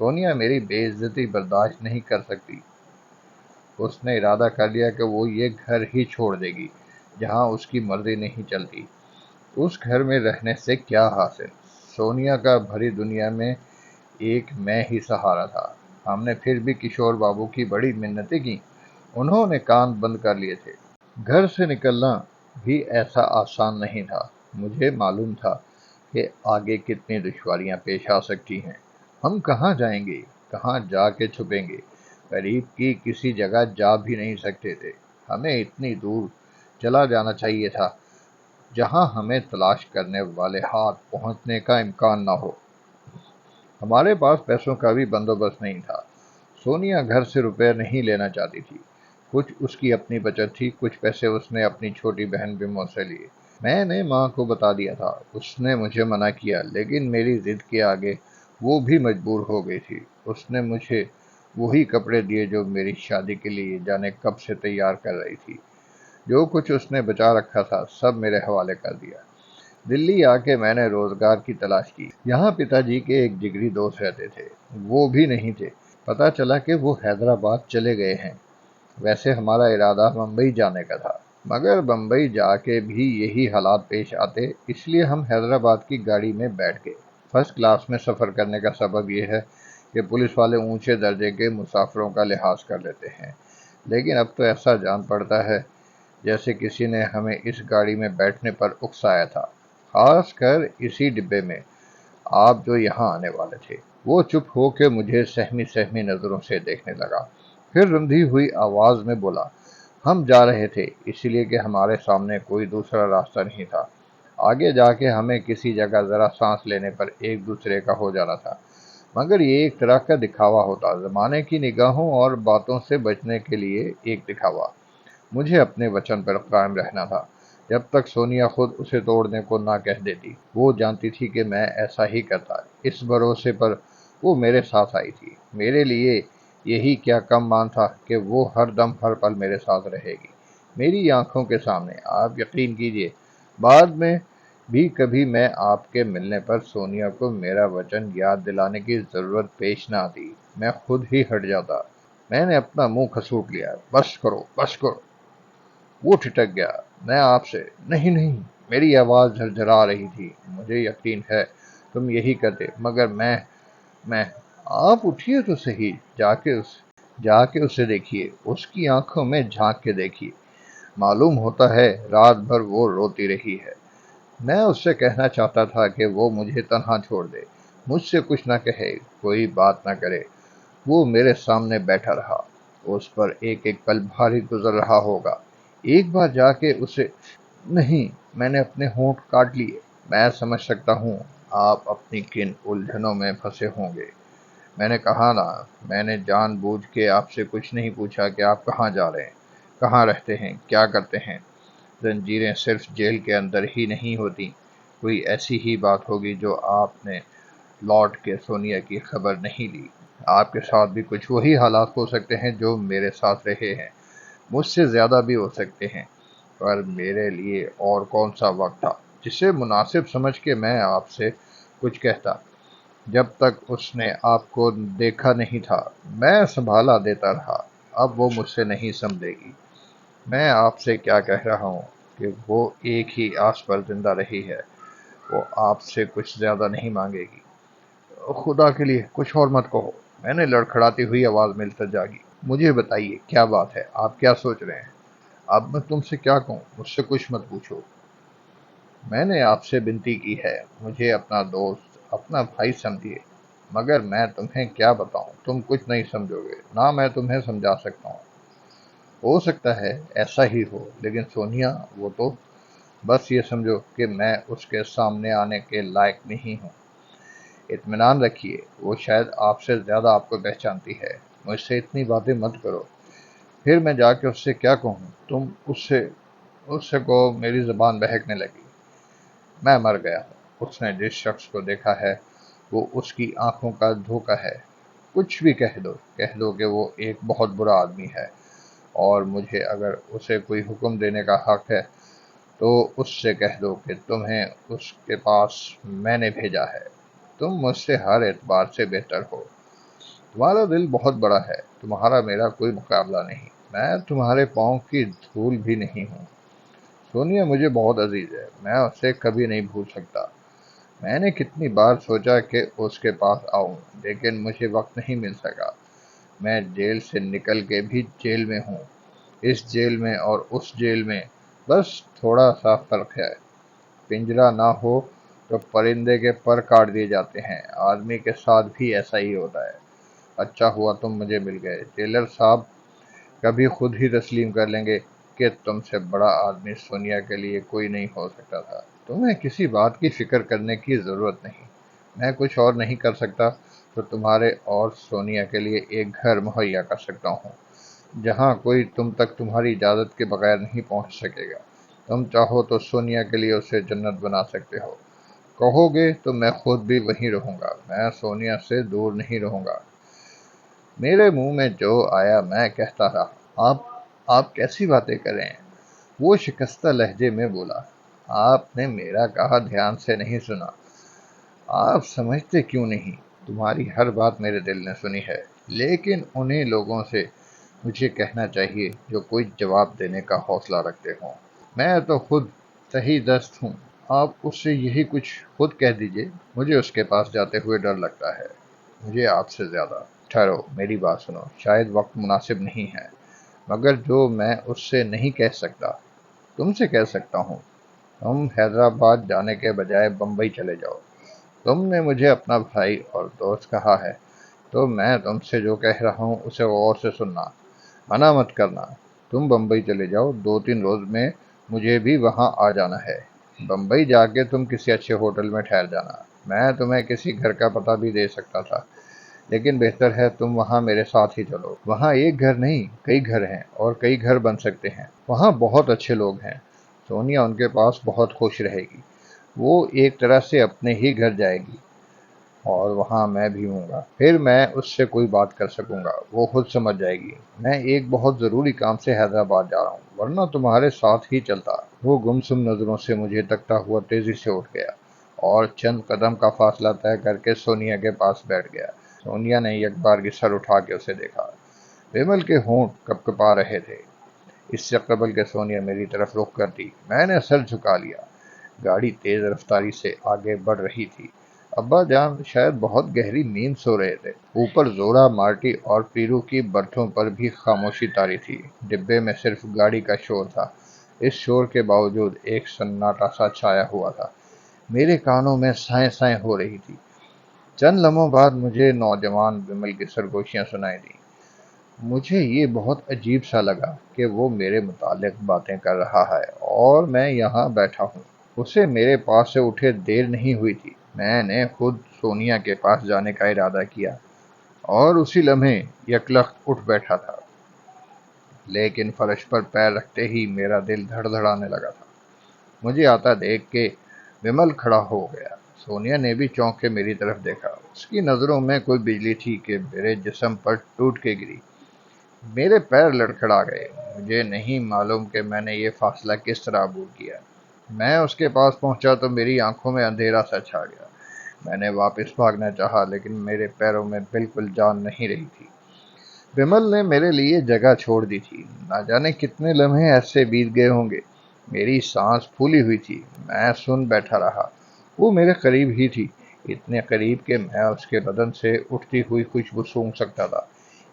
سونیا میری بے عزتی برداشت نہیں کر سکتی۔ اس نے ارادہ کر لیا کہ وہ یہ گھر ہی چھوڑ دے گی جہاں اس کی مرضی نہیں چلتی۔ اس گھر میں رہنے سے کیا حاصل؟ سونیا کا بھری دنیا میں ایک میں ہی سہارا تھا۔ ہم نے پھر بھی کشور بابو کی بڑی منتیں کی، انہوں نے کان بند کر لیے تھے۔ گھر سے نکلنا بھی ایسا آسان نہیں تھا۔ مجھے معلوم تھا کہ آگے کتنی دشواریاں پیش آ سکتی ہیں۔ ہم کہاں جائیں گے؟ کہاں جا کے چھپیں گے؟ قریب کی کسی جگہ جا بھی نہیں سکتے تھے۔ ہمیں اتنی دور چلا جانا چاہیے تھا جہاں ہمیں تلاش کرنے والے ہاتھ پہنچنے کا امکان نہ ہو۔ ہمارے پاس پیسوں کا بھی بندوبست نہیں تھا۔ سونیا گھر سے روپے نہیں لینا چاہتی تھی۔ کچھ اس کی اپنی بچت تھی، کچھ پیسے اس نے اپنی چھوٹی بہن بمو سے لیے۔ میں نے ماں کو بتا دیا تھا، اس نے مجھے منع کیا، لیکن میری ضد کے آگے وہ بھی مجبور ہو گئی تھی۔ اس نے مجھے وہی کپڑے دیے جو میری شادی کے لیے جانے کب سے تیار کر رہی تھی۔ جو کچھ اس نے بچا رکھا تھا سب میرے حوالے کر دیا۔ دلی آ کے میں نے روزگار کی تلاش کی۔ یہاں پتا جی کے ایک جگری دوست رہتے تھے، وہ بھی نہیں تھے۔ پتا چلا کہ وہ حیدرآباد چلے گئے ہیں۔ ویسے ہمارا ارادہ بمبئی جانے کا تھا، مگر بمبئی جا کے بھی یہی حالات پیش آتے، اس لیے ہم حیدرآباد کی گاڑی میں بیٹھ گئے۔ فرسٹ کلاس میں سفر کرنے کا سبب یہ ہے کہ پولیس والے اونچے درجے کے مسافروں کا لحاظ کر لیتے ہیں، لیکن اب تو ایسا جان پڑتا ہے جیسے کسی نے ہمیں اس گاڑی میں بیٹھنے پر اکسایا تھا، خاص کر اسی ڈبے میں آپ جو یہاں آنے والے تھے۔ وہ چپ ہو کے مجھے سہمی سہمی نظروں سے دیکھنے لگا، پھر رندھی ہوئی آواز میں بولا، ہم جا رہے تھے اس لیے کہ ہمارے سامنے کوئی دوسرا راستہ نہیں تھا۔ آگے جا کے ہمیں کسی جگہ ذرا سانس لینے پر ایک دوسرے کا ہو جانا تھا، مگر یہ ایک طرح کا دکھاوا ہوتا، زمانے کی نگاہوں اور باتوں سے بچنے کے لیے ایک دکھاوا۔ مجھے اپنے وچن پر قائم رہنا تھا جب تک سونیا خود اسے توڑنے کو نہ کہہ دیتی۔ وہ جانتی تھی کہ میں ایسا ہی کرتا، اس بھروسے پر وہ میرے ساتھ آئی تھی۔ میرے لیے یہی کیا کم مان تھا کہ وہ ہر دم ہر پل میرے ساتھ رہے گی، میری آنکھوں کے سامنے۔ آپ یقین کیجئے، بعد میں بھی کبھی میں آپ کے ملنے پر سونیا کو میرا وچن یاد دلانے کی ضرورت پیش نہ آتی، میں خود ہی ہٹ جاتا۔ میں نے اپنا منہ کھسوٹ لیا، بس کرو بس کرو۔ وہ ٹھٹک گیا، میں آپ سے نہیں نہیں۔ میری آواز جھرجھرا رہی تھی، مجھے یقین ہے تم یہی کرتے، مگر میں آپ اٹھیے تو صحیح، جا کے اسے دیکھیے، اس کی آنکھوں میں جھانک کے دیکھیے، معلوم ہوتا ہے رات بھر وہ روتی رہی ہے۔ میں اس سے کہنا چاہتا تھا کہ وہ مجھے تنہا چھوڑ دے، مجھ سے کچھ نہ کہے، کوئی بات نہ کرے۔ وہ میرے سامنے بیٹھا رہا، اس پر ایک ایک پل بھاری گزر رہا ہوگا۔ ایک بار جا کے اسے نہیں، میں نے اپنے ہونٹ کاٹ لیے۔ میں سمجھ سکتا ہوں آپ اپنی کن الجھنوں میں پھنسے ہوں گے۔ میں نے کہا نا، میں نے جان بوجھ کے آپ سے کچھ نہیں پوچھا کہ آپ کہاں جا رہے ہیں، کہاں رہتے ہیں، کیا کرتے ہیں۔ زنجیریں صرف جیل کے اندر ہی نہیں ہوتی، کوئی ایسی ہی بات ہوگی جو آپ نے لوٹ کے سونیا کی خبر نہیں لی۔ آپ کے ساتھ بھی کچھ وہی حالات ہو سکتے ہیں جو میرے ساتھ رہے ہیں، مجھ سے زیادہ بھی ہو سکتے ہیں، پر میرے لیے اور کون سا وقت تھا جسے مناسب سمجھ کے میں آپ سے کچھ کہتا۔ جب تک اس نے آپ کو دیکھا نہیں تھا میں سنبھالا دیتا رہا، اب وہ مجھ سے نہیں سمجھے گی۔ میں آپ سے کیا کہہ رہا ہوں کہ وہ ایک ہی آس پر زندہ رہی ہے، وہ آپ سے کچھ زیادہ نہیں مانگے گی۔ خدا کے لیے کچھ اور مت کہو، میں نے لڑکھڑاتی ہوئی آواز میں التجا کی۔ مجھے بتائیے کیا بات ہے، آپ کیا سوچ رہے ہیں؟ اب میں تم سے کیا کہوں، مجھ سے کچھ مت پوچھو۔ میں نے آپ سے بنتی کی ہے، مجھے اپنا دوست، اپنا بھائی سمجھیے، مگر میں تمہیں کیا بتاؤں، تم کچھ نہیں سمجھو گے، نہ میں تمہیں سمجھا سکتا ہوں۔ ہو سکتا ہے ایسا ہی ہو، لیکن سونیا وہ تو بس یہ سمجھو کہ میں اس کے سامنے آنے کے لائق نہیں ہوں۔ اطمینان رکھیے، وہ شاید آپ سے زیادہ آپ کو پہچانتی ہے، مجھ سے اتنی باتیں مت کرو۔ پھر میں جا کے اس سے کیا کہوں، تم اس سے کو میری زبان بہکنے لگی۔ میں مر گیا ہوں، اس نے جس شخص کو دیکھا ہے وہ اس کی آنکھوں کا دھوکہ ہے۔ کچھ بھی کہہ دو کہ وہ ایک بہت برا آدمی ہے، اور مجھے اگر اسے کوئی حکم دینے کا حق ہے تو اس سے کہہ دو کہ تمہیں اس کے پاس میں نے بھیجا ہے۔ تم مجھ سے ہر اعتبار سے بہتر ہو، تمہارا دل بہت بڑا ہے، تمہارا میرا کوئی مقابلہ نہیں، میں تمہارے پاؤں کی دھول بھی نہیں ہوں۔ سونیا مجھے بہت عزیز ہے، میں اسے کبھی نہیں بھول سکتا۔ میں نے کتنی بار سوچا کہ اس کے پاس آؤں، لیکن مجھے وقت نہیں مل سکا۔ میں جیل سے نکل کے بھی جیل میں ہوں، اس جیل میں اور اس جیل میں بس تھوڑا سا فرق ہے۔ پنجرا نہ ہو تو پرندے کے پر کاٹ دیے جاتے ہیں، آدمی کے ساتھ بھی ایسا ہی ہوتا ہے۔ اچھا ہوا تم مجھے مل گئے، جیلر صاحب کبھی خود ہی تسلیم کر لیں گے کہ تم سے بڑا آدمی سونیا کے لیے کوئی نہیں ہو سکتا تھا۔ تمہیں کسی بات کی فکر کرنے کی ضرورت نہیں، میں کچھ اور نہیں کر سکتا تو تمہارے اور سونیا کے لیے ایک گھر مہیا کر سکتا ہوں، جہاں کوئی تم تک تمہاری اجازت کے بغیر نہیں پہنچ سکے گا۔ تم چاہو تو سونیا کے لیے اسے جنت بنا سکتے ہو، کہو گے تو میں خود بھی وہیں رہوں گا، میں سونیا سے دور نہیں رہوں گا۔ میرے منہ میں جو آیا میں کہتا رہا۔ آپ کیسی باتیں کر رہے ہیں؟ وہ شکستہ لہجے میں بولا۔ آپ نے میرا کہا دھیان سے نہیں سنا، آپ سمجھتے کیوں نہیں؟ تمہاری ہر بات میرے دل نے سنی ہے، لیکن انہیں لوگوں سے مجھے کہنا چاہیے جو کوئی جواب دینے کا حوصلہ رکھتے ہوں۔ میں تو خود تہی دست ہوں، آپ اس سے یہی کچھ خود کہہ دیجئے۔ مجھے اس کے پاس جاتے ہوئے ڈر لگتا ہے، مجھے آپ سے زیادہ۔ ٹھہرو، میری بات سنو، شاید وقت مناسب نہیں ہے، مگر جو میں اس سے نہیں کہہ سکتا تم سے کہہ سکتا ہوں۔ تم حیدرآباد جانے کے بجائے بمبئی چلے جاؤ۔ تم نے مجھے اپنا بھائی اور دوست کہا ہے، تو میں تم سے جو کہہ رہا ہوں اسے غور سے سننا، منع مت کرنا۔ تم بمبئی چلے جاؤ، 2-3 روز میں مجھے بھی وہاں آ جانا ہے۔ بمبئی جا کے تم کسی اچھے ہوٹل میں ٹھہر جانا، میں تمہیں کسی گھر کا پتہ بھی دے سکتا تھا، لیکن بہتر ہے تم وہاں میرے ساتھ ہی چلو۔ وہاں ایک گھر نہیں، کئی گھر ہیں اور کئی گھر بن سکتے ہیں۔ وہاں بہت اچھے لوگ ہیں، سونیا ان کے پاس بہت خوش رہے گی، وہ ایک طرح سے اپنے ہی گھر جائے گی، اور وہاں میں بھی ہوں گا۔ پھر میں اس سے کوئی بات کر سکوں گا، وہ خود سمجھ جائے گی۔ میں ایک بہت ضروری کام سے حیدرآباد جا رہا ہوں، ورنہ تمہارے ساتھ ہی چلتا۔ وہ گمسم نظروں سے مجھے تکتا ہوا تیزی سے اٹھ گیا اور چند قدم کا فاصلہ طے کر کے سونیا کے پاس بیٹھ گیا۔ سونیا نے یک بار کی سر اٹھا کے اسے دیکھا۔ ومل کے ہونٹ کپکپا رہے تھے۔ اس سے قبل کہ سونیا میری طرف رخ کرتی، میں نے سر جھکا لیا۔ گاڑی تیز رفتاری سے آگے بڑھ رہی تھی۔ ابا جان شاید بہت گہری نیند سو رہے تھے۔ اوپر زورا، مارٹی اور پیرو کی برتھوں پر بھی خاموشی طاری تھی۔ ڈبے میں صرف گاڑی کا شور تھا۔ اس شور کے باوجود ایک سناٹا سا چھایا ہوا تھا۔ میرے کانوں میں سائیں سائیں ہو رہی تھی۔ چند لمحوں بعد مجھے نوجوان ومل کی سرگوشیاں سنائی دیں۔ مجھے یہ بہت عجیب سا لگا کہ وہ میرے متعلق باتیں کر رہا ہے اور میں یہاں بیٹھا ہوں۔ اسے میرے پاس سے اٹھے دیر نہیں ہوئی تھی، میں نے خود سونیا کے پاس جانے کا ارادہ کیا اور اسی لمحے یکلخت اٹھ بیٹھا تھا، لیکن فرش پر پیر رکھتے ہی میرا دل دھڑ دھڑانے لگا تھا۔ مجھے آتا دیکھ کے ومل کھڑا ہو گیا۔ سونیا نے بھی چونک کے میری طرف دیکھا، اس کی نظروں میں کوئی بجلی تھی کہ میرے جسم پر ٹوٹ کے گری۔ میرے پیر لڑکھڑا گئے۔ مجھے نہیں معلوم کہ میں نے یہ فاصلہ کس طرح عبور کیا۔ میں اس کے پاس پہنچا تو میری آنکھوں میں اندھیرا سا چھا گیا۔ میں نے واپس بھاگنا چاہا، لیکن میرے پیروں میں بالکل جان نہیں رہی تھی۔ ومل نے میرے لیے جگہ چھوڑ دی تھی۔ نہ جانے کتنے لمحے ایسے بیت گئے ہوں گے۔ میری سانس پھولی ہوئی تھی، میں سن بیٹھا رہا۔ وہ میرے قریب ہی تھی، اتنے قریب کہ میں اس کے بدن سے اٹھتی ہوئی خوشبو سونگھ سکتا تھا۔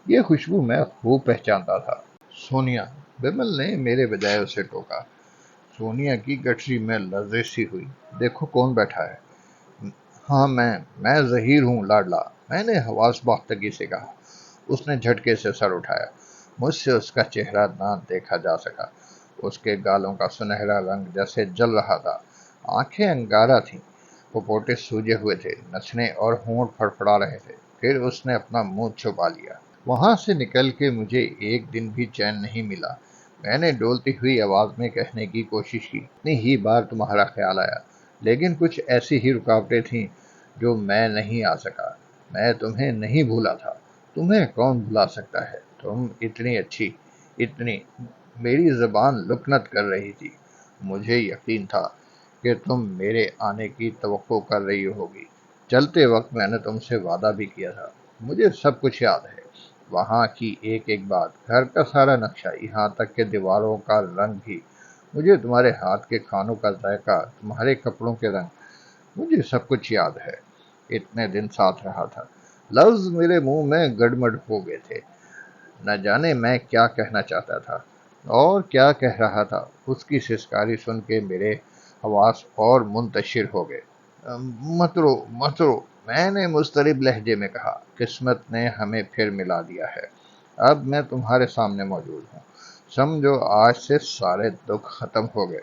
یہ خوشبو میں خوب پہچانتا تھا۔ سونیا، ومل نے میرے بجائے اسے ٹوکا۔ سونیا کی گٹری میں لرزش سی ہوئی۔ دیکھو کون بیٹھا ہے۔ ہاں میں ظہیر ہوں لاڈلا، میں نے حواس باختگی سے کہا۔ اس نے جھٹکے سے سر اٹھایا۔ مجھ سے اس کا چہرہ نہ دیکھا جا سکا۔ اس کے گالوں کا سنہرا رنگ جیسے جل رہا تھا، آنکھیں انگارہ تھیں، پپوٹے سوجے ہوئے تھے، نچنے اور ہونٹ پھڑپڑا رہے تھے۔ پھر اس نے اپنا منہ چھپا لیا۔ وہاں سے نکل کے مجھے ایک دن بھی چین نہیں ملا۔ میں نے ڈولتی ہوئی آواز میں کہنے کی کوشش کی، اتنی ہی بار تمہارا خیال آیا، لیکن کچھ ایسی ہی رکاوٹیں تھیں جو میں نہیں آ سکا۔ میں تمہیں نہیں بھولا تھا، تمہیں کون بھلا سکتا ہے؟ تم اتنی اچھی، اتنی… میری زبان لکنت کر رہی تھی۔ مجھے یقین تھا کہ تم میرے آنے کی توقع کر رہی ہوگی۔ چلتے وقت میں نے تم سے وعدہ بھی کیا تھا، مجھے سب کچھ یاد ہے، وہاں کی ایک ایک بات، گھر کا سارا نقشہ، یہاں تک کہ دیواروں کا رنگ بھی۔ مجھے تمہارے ہاتھ کے کھانوں کا ذائقہ، تمہارے کپڑوں کے رنگ، مجھے سب کچھ یاد ہے۔ اتنے دن ساتھ رہا تھا، لفظ میرے منہ میں گڑمڑ ہو گئے تھے، نہ جانے میں کیا کہنا چاہتا تھا اور کیا کہہ رہا تھا۔ اس کی سسکاری سن کے میرے حواس اور منتشر ہو گئے۔ مترو مترو، میں نے مضطرب لہجے میں کہا، قسمت نے ہمیں پھر ملا دیا ہے، اب میں تمہارے سامنے موجود ہوں۔ سمجھو آج سے سارے دکھ ختم ہو گئے،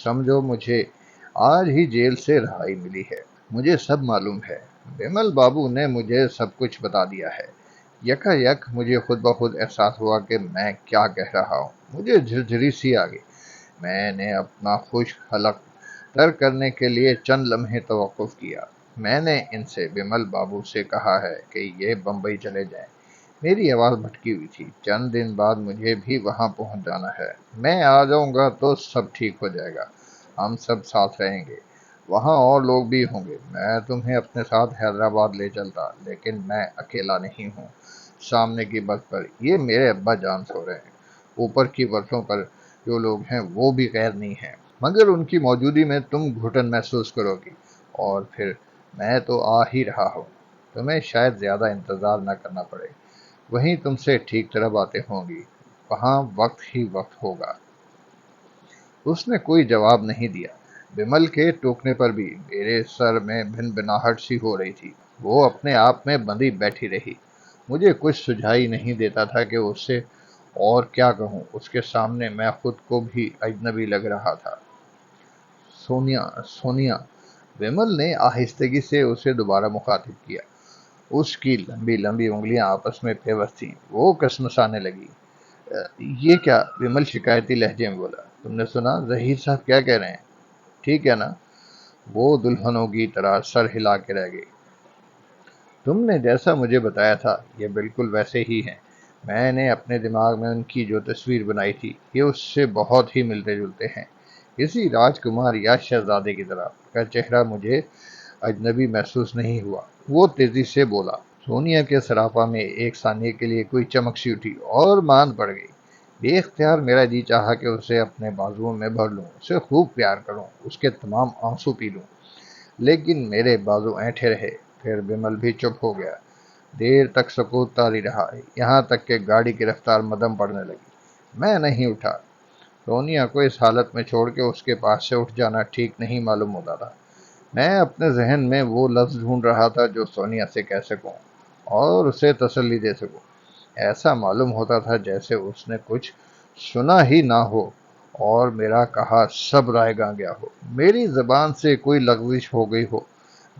سمجھو مجھے آج ہی جیل سے رہائی ملی ہے۔ مجھے سب معلوم ہے، بمل بابو نے مجھے سب کچھ بتا دیا ہے۔ یکا یک مجھے خود بخود احساس ہوا کہ میں کیا کہہ رہا ہوں۔ مجھے جھرجھری سی آ گئی۔ میں نے اپنا خشک حلق تر کرنے کے لیے چند لمحے توقف کیا۔ میں نے ان سے، بمل بابو سے کہا ہے کہ یہ بمبئی چلے جائیں۔ میری آواز بھٹکی ہوئی تھی۔ چند دن بعد مجھے بھی وہاں پہنچ جانا ہے۔ میں آ جاؤں گا تو سب ٹھیک ہو جائے گا، ہم سب ساتھ رہیں گے، وہاں اور لوگ بھی ہوں گے۔ میں تمہیں اپنے ساتھ حیدرآباد لے چلتا، لیکن میں اکیلا نہیں ہوں۔ سامنے کی برث پر یہ میرے ابا جان سو رہے ہیں، اوپر کی برثوں پر جو لوگ ہیں وہ بھی غیر نہیں ہیں، مگر ان کی موجودگی میں تم گھٹن محسوس کرو گی۔ اور پھر میں تو آ ہی رہا ہوں، تمہیں شاید زیادہ انتظار نہ کرنا پڑے، وہیں تم سے ٹھیک طرح باتیں ہوں گی، وہاں وقت ہی وقت ہوگا۔ اس نے کوئی جواب نہیں دیا۔ بمل کے ٹوکنے پر بھی میرے سر میں بھن بھناہٹ سی ہو رہی تھی۔ وہ اپنے آپ میں بندھی بیٹھی رہی۔ مجھے کچھ سجھائی نہیں دیتا تھا کہ اس سے اور کیا کہوں۔ اس کے سامنے میں خود کو بھی اجنبی لگ رہا تھا۔ سونیا، سونیا، ومل نے آہستگی سے اسے دوبارہ مخاطب کیا۔ اس کی لمبی لمبی انگلیاں آپس میں پیوست تھیں۔ وہ کسمسانے لگی۔ یہ کیا؟ ومل شکایتی لہجے میں بولا۔ تم نے سنا ظہیر صاحب کیا کہہ رہے ہیں؟ ٹھیک ہے نا؟ وہ دلہنوں کی طرح سر ہلا کے رہ گئی۔ تم نے جیسا مجھے بتایا تھا یہ بالکل ویسے ہی ہیں۔ میں نے اپنے دماغ میں ان کی جو تصویر بنائی تھی یہ اس سے بہت ہی ملتے جلتے ہیں، کسی راجکمار یا شہزادے کی طرح۔ کا چہرہ مجھے اجنبی محسوس نہیں ہوا۔ وہ تیزی سے بولا۔ سونیا کے سراپا میں ایک ثانیے کے لیے کوئی چمک سی اٹھی اور ماند پڑ گئی۔ بے اختیار میرا جی چاہا کہ اسے اپنے بازوؤں میں بھر لوں، اسے خوب پیار کروں، اس کے تمام آنسو پی لوں، لیکن میرے بازو اینٹھے رہے۔ پھر بمل بھی چپ ہو گیا۔ دیر تک سکوت طاری رہا، یہاں تک کہ گاڑی کی رفتار مدھم پڑنے لگی۔ میں نہیں اٹھا۔ سونیا کو اس حالت میں چھوڑ کے اس کے پاس سے اٹھ جانا ٹھیک نہیں معلوم ہوتا تھا۔ میں اپنے ذہن میں وہ لفظ ڈھونڈ رہا تھا جو سونیا سے کہہ سکوں اور اسے تسلی دے سکوں۔ ایسا معلوم ہوتا تھا جیسے اس نے کچھ سنا ہی نہ ہو اور میرا کہا سب رائے گاں گیا ہو، میری زبان سے کوئی لغزش ہو گئی ہو۔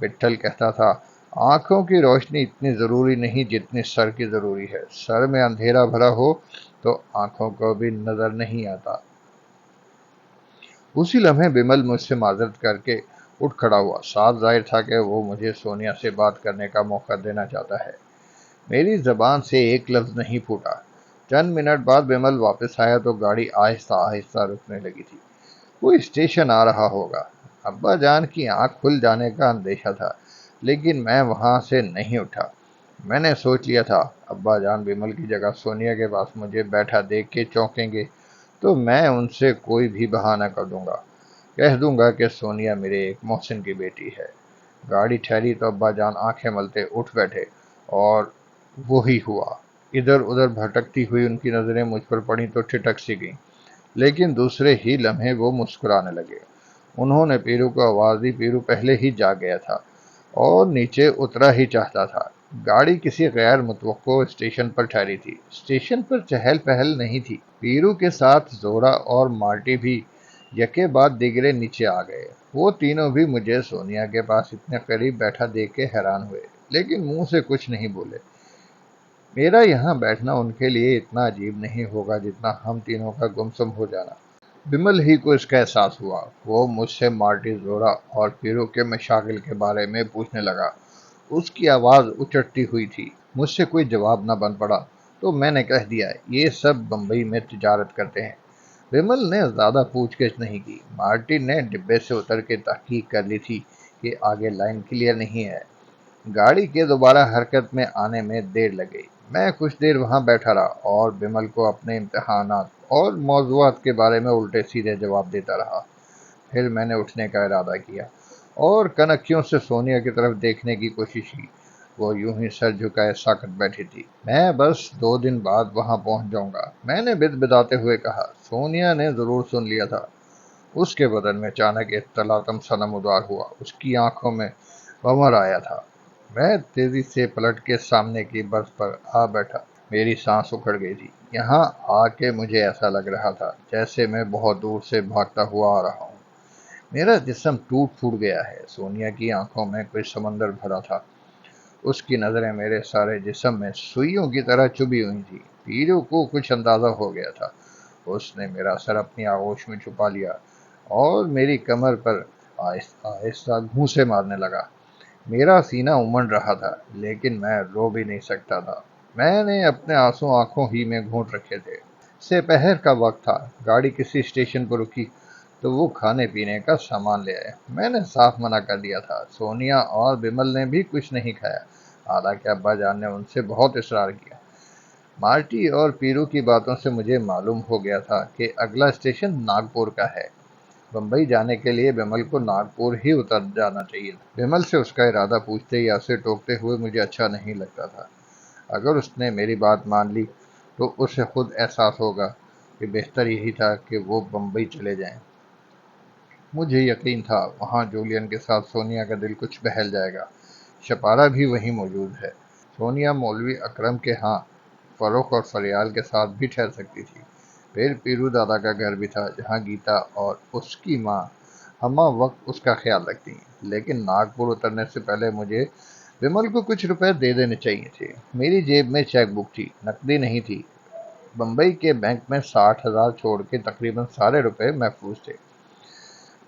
وٹھل کہتا تھا، آنکھوں کی روشنی اتنی ضروری نہیں جتنی سر کی ضروری ہے۔ سر میں اندھیرا بھرا ہو تو آنکھوں کو بھی نظر نہیں آتا۔ اسی لمحے بمل مجھ سے معذرت کر کے اٹھ کھڑا ہوا۔ صاف ظاہر تھا کہ وہ مجھے سونیا سے بات کرنے کا موقع دینا چاہتا ہے۔ میری زبان سے ایک لفظ نہیں پھوٹا۔ چند منٹ بعد بمل واپس آیا تو گاڑی آہستہ آہستہ رکنے لگی تھی۔ وہ اسٹیشن آ رہا ہوگا۔ ابا جان کی آنکھ کھل جانے کا اندیشہ تھا، لیکن میں وہاں سے نہیں اٹھا۔ میں نے سوچ لیا تھا، ابا جان بمل کی جگہ سونیا کے پاس مجھے بیٹھا دیکھ کے چونکیں گے تو میں ان سے کوئی بھی بہانہ کر دوں گا، کہہ دوں گا کہ سونیا میرے ایک محسن کی بیٹی ہے۔ گاڑی ٹھہری تو ابا جان آنکھیں ملتے اٹھ بیٹھے اور وہی ہوا۔ ادھر ادھر بھٹکتی ہوئی ان کی نظریں مجھ پر پڑیں تو ٹھٹک سی گئیں، لیکن دوسرے ہی لمحے وہ مسکرانے لگے۔ انہوں نے پیرو کو آواز دی۔ پیرو پہلے ہی جا گیا تھا اور نیچے اترا ہی چاہتا تھا۔ گاڑی کسی غیر متوقع اسٹیشن پر ٹھہری تھی۔ اسٹیشن پر چہل پہل نہیں تھی۔ پیرو کے ساتھ زورا اور مارٹی بھی یکے بعد دیگرے نیچے آ گئے۔ وہ تینوں بھی مجھے سونیا کے پاس اتنے قریب بیٹھا دیکھ کے حیران ہوئے، لیکن منہ سے کچھ نہیں بولے۔ میرا یہاں بیٹھنا ان کے لیے اتنا عجیب نہیں ہوگا جتنا ہم تینوں کا گمسم ہو جانا۔ بمل ہی کو اس کا احساس ہوا۔ وہ مجھ سے مارٹی، زورا اور پیرو کے مشاغل کے بارے میں پوچھنے لگا۔ اس کی آواز اچٹتی ہوئی تھی۔ مجھ سے کوئی جواب نہ بن پڑا تو میں نے کہہ دیا، یہ سب بمبئی میں تجارت کرتے ہیں۔ بمل نے زیادہ پوچھ گچھ نہیں کی۔ مارٹی نے ڈبے سے اتر کے تحقیق کر لی تھی کہ آگے لائن کلیئر نہیں ہے۔ گاڑی کے دوبارہ حرکت میں آنے میں دیر لگ گئی۔ میں کچھ دیر وہاں بیٹھا رہا اور بمل کو اپنے امتحانات اور موضوعات کے بارے میں الٹے سیدھے جواب دیتا رہا۔ پھر میں نے اٹھنے کا ارادہ کیا اور کنکھیوں سے سونیا کی طرف دیکھنے کی کوشش کی۔ وہ یوں ہی سر جھکائے ساکت بیٹھی تھی۔ میں بس 2 دن بعد وہاں پہنچ جاؤں گا، میں نے بدبداتے ہوئے کہا۔ سونیا نے ضرور سن لیا تھا۔ اس کے بدن میں اچانک ایک تلاطم سا نمودار ہوا، اس کی آنکھوں میں بھنور آیا تھا۔ میں تیزی سے پلٹ کے سامنے کی برف پر آ بیٹھا۔ میری سانس اکھڑ گئی تھی۔ یہاں آ کے مجھے ایسا لگ رہا تھا جیسے میں بہت دور سے بھاگتا ہوا آ رہا ہوں۔ میرا جسم ٹوٹ پھوٹ گیا ہے۔ سونیا کی آنکھوں میں کوئی سمندر بھرا تھا۔ اس کی نظریں میرے سارے جسم میں سوئیوں کی طرح چبھی ہوئی تھی۔ پیرو کو کچھ اندازہ ہو گیا تھا۔ اس نے میرا سر اپنی آغوش میں چھپا لیا اور میری کمر پر آہستہ آہستہ گھونسے مارنے لگا۔ میرا سینہ امنڈ رہا تھا لیکن میں رو بھی نہیں سکتا تھا۔ میں نے اپنے آنسو آنکھوں ہی میں گھونٹ رکھے تھے۔ دوپہر کا وقت تھا۔ گاڑی کسی اسٹیشن پر رکی تو وہ کھانے پینے کا سامان لے آئے۔ میں نے صاف منع کر دیا تھا۔ سونیا اور بمل نے بھی کچھ نہیں کھایا، حالانکہ ابا جان نے ان سے بہت اصرار کیا۔ مارٹی اور پیرو کی باتوں سے مجھے معلوم ہو گیا تھا کہ اگلا اسٹیشن ناگپور کا ہے۔ بمبئی جانے کے لیے بمل کو ناگپور ہی اتر جانا چاہیے تھا۔ بمل سے اس کا ارادہ پوچھتے یا اسے ٹوکتے ہوئے مجھے اچھا نہیں لگتا تھا۔ اگر اس نے میری بات مان لی تو اسے خود احساس ہوگا کہ بہتر یہی تھا کہ وہ بمبئی چلے جائیں۔ مجھے یقین تھا وہاں جولین کے ساتھ سونیا کا دل کچھ بہل جائے گا۔ شپارہ بھی وہیں موجود ہے۔ سونیا مولوی اکرم کے ہاں فروخ اور فریال کے ساتھ بھی ٹھہر سکتی تھی۔ پھر پیرو دادا کا گھر بھی تھا جہاں گیتا اور اس کی ماں ہمہ وقت اس کا خیال رکھتی ہیں۔ لیکن ناگپور اترنے سے پہلے مجھے بمل کو کچھ روپے دے دینے چاہیے تھے۔ میری جیب میں چیک بک تھی، نقدی نہیں تھی۔ بمبئی کے بینک میں 60,000 چھوڑ کے تقریباً سارے روپے محفوظ تھے۔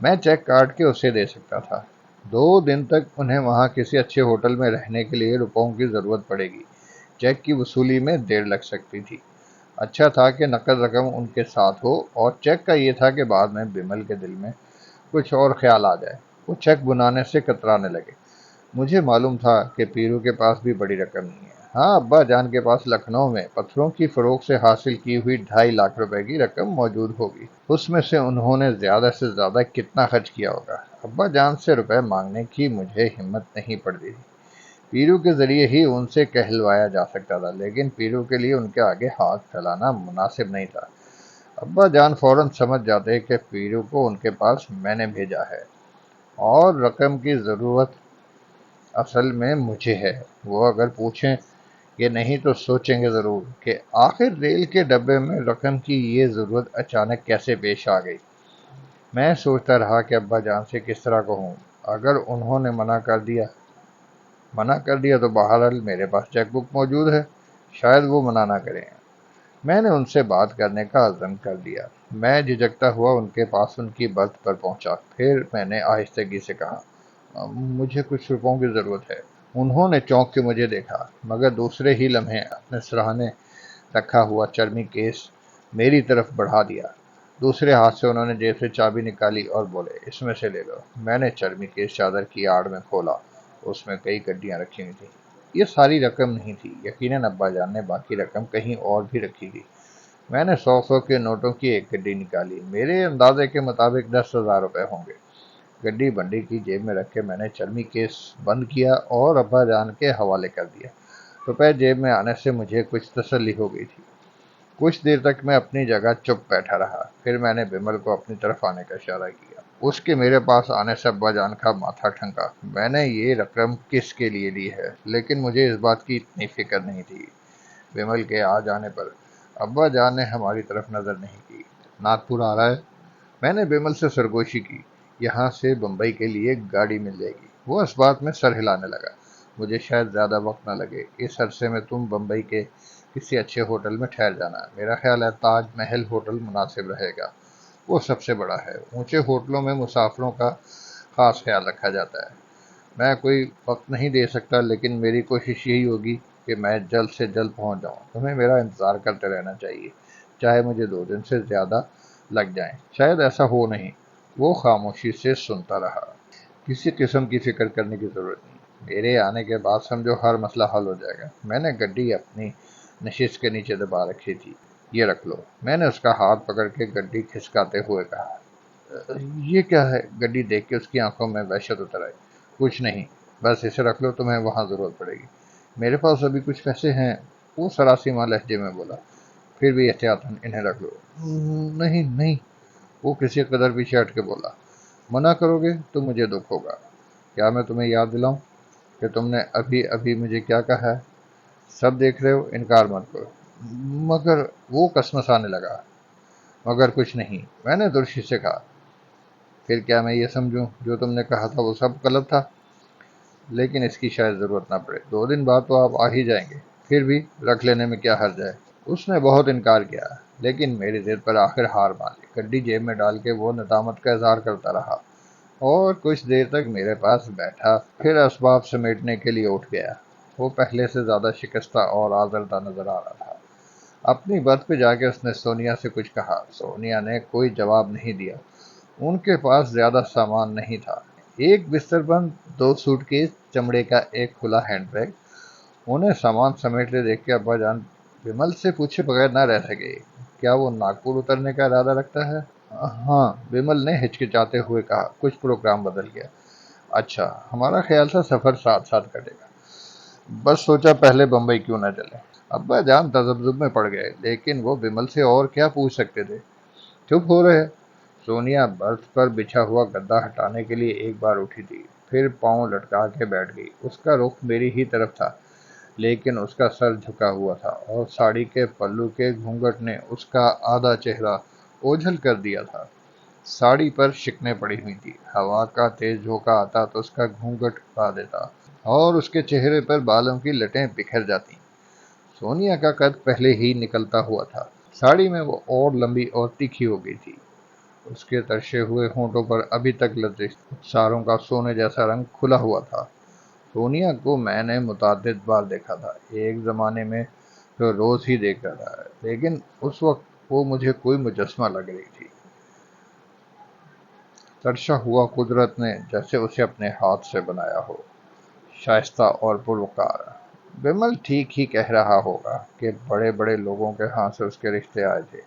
میں چیک کاٹ کے اسے دے سکتا تھا۔ 2 دن تک انہیں وہاں کسی اچھے ہوٹل میں رہنے کے لیے روپوں کی ضرورت پڑے گی۔ چیک کی وصولی میں دیر لگ سکتی تھی۔ اچھا تھا کہ نقد رقم ان کے ساتھ ہو، اور چیک کا یہ تھا کہ بعد میں بمل کے دل میں کچھ اور خیال آ جائے، وہ چیک بنانے سے کترانے لگے۔ مجھے معلوم تھا کہ پیرو کے پاس بھی بڑی رقم نہیں ہے۔ ہاں، ابا جان کے پاس لکھنؤ میں پتھروں کی فروخت سے حاصل کی ہوئی 2.5 لاکھ روپے کی رقم موجود ہوگی۔ اس میں سے انہوں نے زیادہ سے زیادہ کتنا خرچ کیا ہوگا؟ ابا جان سے روپے مانگنے کی مجھے ہمت نہیں پڑتی تھی۔ پیرو کے ذریعے ہی ان سے کہلوایا جا سکتا تھا، لیکن پیرو کے لیے ان کے آگے ہاتھ پھیلانا مناسب نہیں تھا۔ ابا جان فوراً سمجھ جاتے کہ پیرو کو ان کے پاس میں نے بھیجا ہے اور رقم کی ضرورت اصل میں مجھے ہے۔ وہ اگر پوچھیں کہ نہیں تو سوچیں گے ضرور کہ آخر ریل کے ڈبے میں رقم کی یہ ضرورت اچانک کیسے پیش آ گئی۔ میں سوچتا رہا کہ ابا جان سے کس طرح کہوں۔ اگر انہوں نے منع کر دیا تو بہرحال میرے پاس چیک بک موجود ہے، شاید وہ منع نہ کریں۔ میں نے ان سے بات کرنے کا عزم کر دیا۔ میں جھجکتا ہوا ان کے پاس ان کی برتھ پر پہنچا۔ پھر میں نے آہستگی سے کہا، مجھے کچھ روپوں کی ضرورت ہے۔ انہوں نے چونک کے مجھے دیکھا، مگر دوسرے ہی لمحے اپنے سراہنے رکھا ہوا چرمی کیس میری طرف بڑھا دیا۔ دوسرے ہاتھ سے انہوں نے جیب سے چابی نکالی اور بولے، اس میں سے لے لو۔ میں نے چرمی کیس چادر کی آڑ میں کھولا۔ اس میں کئی گڈیاں رکھی ہوئی تھیں۔ یہ ساری رقم نہیں تھی، یقیناً ابا جان نے باقی رقم کہیں اور بھی رکھی تھی۔ میں نے 100 کے نوٹوں کی ایک گڈی نکالی۔ میرے اندازے کے مطابق 10,000 روپے ہوں گے۔ گڈی بنڈی کی جیب میں رکھ کے میں نے چرمی کیس بند کیا اور ابا جان کے حوالے کر دیا۔ روپے جیب میں آنے سے مجھے کچھ تسلی ہو گئی تھی۔ کچھ دیر تک میں اپنی جگہ چپ بیٹھا رہا۔ پھر میں نے بمل کو اپنی طرف آنے کا اشارہ کیا۔ اس کے میرے پاس آنے سے ابا جان کا ماتھا ٹھنکا۔ میں نے یہ رقم کس کے لیے لی ہے؟ لیکن مجھے اس بات کی اتنی فکر نہیں تھی۔ بمل کے آ جانے پر ابا جان نے ہماری طرف نظر نہیں کی۔ ناگپور آ رہا ہے؟ میں نے بمل سے سرگوشی کی۔ یہاں سے بمبئی کے لیے گاڑی مل جائے گی۔ وہ اس بات میں سر ہلانے لگا۔ مجھے شاید زیادہ وقت نہ لگے۔ اس عرصے میں تم بمبئی کے کسی اچھے ہوٹل میں ٹھہر جانا۔ میرا خیال ہے تاج محل ہوٹل مناسب رہے گا۔ وہ سب سے بڑا ہے۔ اونچے ہوٹلوں میں مسافروں کا خاص خیال رکھا جاتا ہے۔ میں کوئی وقت نہیں دے سکتا، لیکن میری کوشش یہی ہوگی کہ میں جلد سے جلد پہنچ جاؤں۔ تمہیں میرا انتظار کرتے رہنا چاہیے، چاہے مجھے 2 دن سے زیادہ لگ جائیں۔ شاید ایسا ہو نہیں۔ وہ خاموشی سے سنتا رہا۔ کسی قسم کی فکر کرنے کی ضرورت نہیں۔ میرے آنے کے بعد سمجھو ہر مسئلہ حل ہو جائے گا۔ میں نے گڈی اپنی نشست کے نیچے دبا رکھی تھی۔ یہ رکھ لو، میں نے اس کا ہاتھ پکڑ کے گڈی کھسکاتے ہوئے کہا۔ یہ کیا ہے؟ گڈی دیکھ کے اس کی آنکھوں میں وحشت اتر آئی۔ کچھ نہیں، بس اسے رکھ لو، تمہیں وہاں ضرورت پڑے گی۔ میرے پاس ابھی کچھ پیسے ہیں، وہ سراسیمہ لہجے میں بولا۔ پھر بھی احتیاطاً انہیں رکھ لو۔ نہیں نہیں، وہ کسی قدر پیچھے ہٹ کے بولا۔ منع کرو گے تو مجھے دکھ ہوگا۔ کیا میں تمہیں یاد دلاؤں کہ تم نے ابھی ابھی مجھے کیا کہا ہے؟ سب دیکھ رہے ہو، انکار مت کرو۔ مگر وہ کسمسانے لگا۔ مگر کچھ نہیں، میں نے درشی سے کہا۔ پھر کیا میں یہ سمجھوں جو تم نے کہا تھا وہ سب غلط تھا؟ لیکن اس کی شاید ضرورت نہ پڑے، 2 دن بعد تو آپ آ ہی جائیں گے، پھر بھی رکھ لینے میں کیا حرج ہے؟ اس نے بہت انکار کیا، لیکن میری ضد پر آخر ہار مان لی۔ گڈی جیب میں ڈال کے وہ ندامت کا اظہار کرتا رہا اور کچھ دیر تک میرے پاس بیٹھا، پھر اسباب سمیٹنے کے لیے اٹھ گیا۔ وہ پہلے سے زیادہ شکستہ اور آزردہ نظر آ رہا تھا۔ اپنی برتھ پہ جا کے اس نے سونیا سے کچھ کہا۔ سونیا نے کوئی جواب نہیں دیا۔ ان کے پاس زیادہ سامان نہیں تھا، ایک بستر بند، 2 سوٹ کیس، چمڑے کا ایک کھلا ہینڈ بیگ۔ انہیں سامان سمیٹتے دیکھ کے ابا جان بمل سے پوچھے بغیر نہ رہ سکے، کیا وہ ناگپور اترنے کا ارادہ رکھتا ہے؟ ہاں، بمل نے ہچکچاتے ہوئے کہا، کچھ پروگرام بدل گیا۔ اچھا، ہمارا خیال تھا سفر ساتھ ساتھ کٹے گا، بس سوچا پہلے بمبئی کیوں نہ چلے۔ ابا جان تذبذب میں پڑ گئے، لیکن وہ بمل سے اور کیا پوچھ سکتے تھے؟ چپ ہو رہے۔ سونیا برتھ پر بچھا ہوا گدا ہٹانے کے لیے ایک بار اٹھی تھی، پھر پاؤں لٹکا کے بیٹھ گئی۔ اس کا رخ میری ہی طرف تھا، لیکن اس کا سر جھکا ہوا تھا اور ساڑی کے پلو کے گھونگھٹ نے اس کا آدھا چہرہ اوجھل کر دیا تھا۔ ساڑی پر شکنیں پڑی ہوئی تھی، ہوا کا تیز جھونکا آتا تو اس کا گھونگھٹ اڑا دیتا اور اس کے چہرے پر بالوں کی لٹیں بکھر جاتی۔ سونیا کا قد پہلے ہی نکلتا ہوا تھا، ساڑی میں وہ اور لمبی اور تیکھی ہو گئی تھی۔ اس کے ترشے ہوئے ہونٹوں پر ابھی تک لذیذ ساروں کا سونے جیسا رنگ کھلا ہوا تھا۔ سونیا کو میں نے متعدد بار دیکھا تھا، ایک زمانے میں تو روز ہی دیکھ رہا تھا، لیکن اس وقت وہ مجھے کوئی مجسمہ لگ رہی تھی۔ ترشا ہوا قدرت نے جیسے اسے اپنے ہاتھ سے بنایا ہو، شائستہ اور پروکار۔ بمل ٹھیک ہی کہہ رہا ہوگا کہ بڑے بڑے لوگوں کے ہاں سے اس کے رشتے آئے تھے۔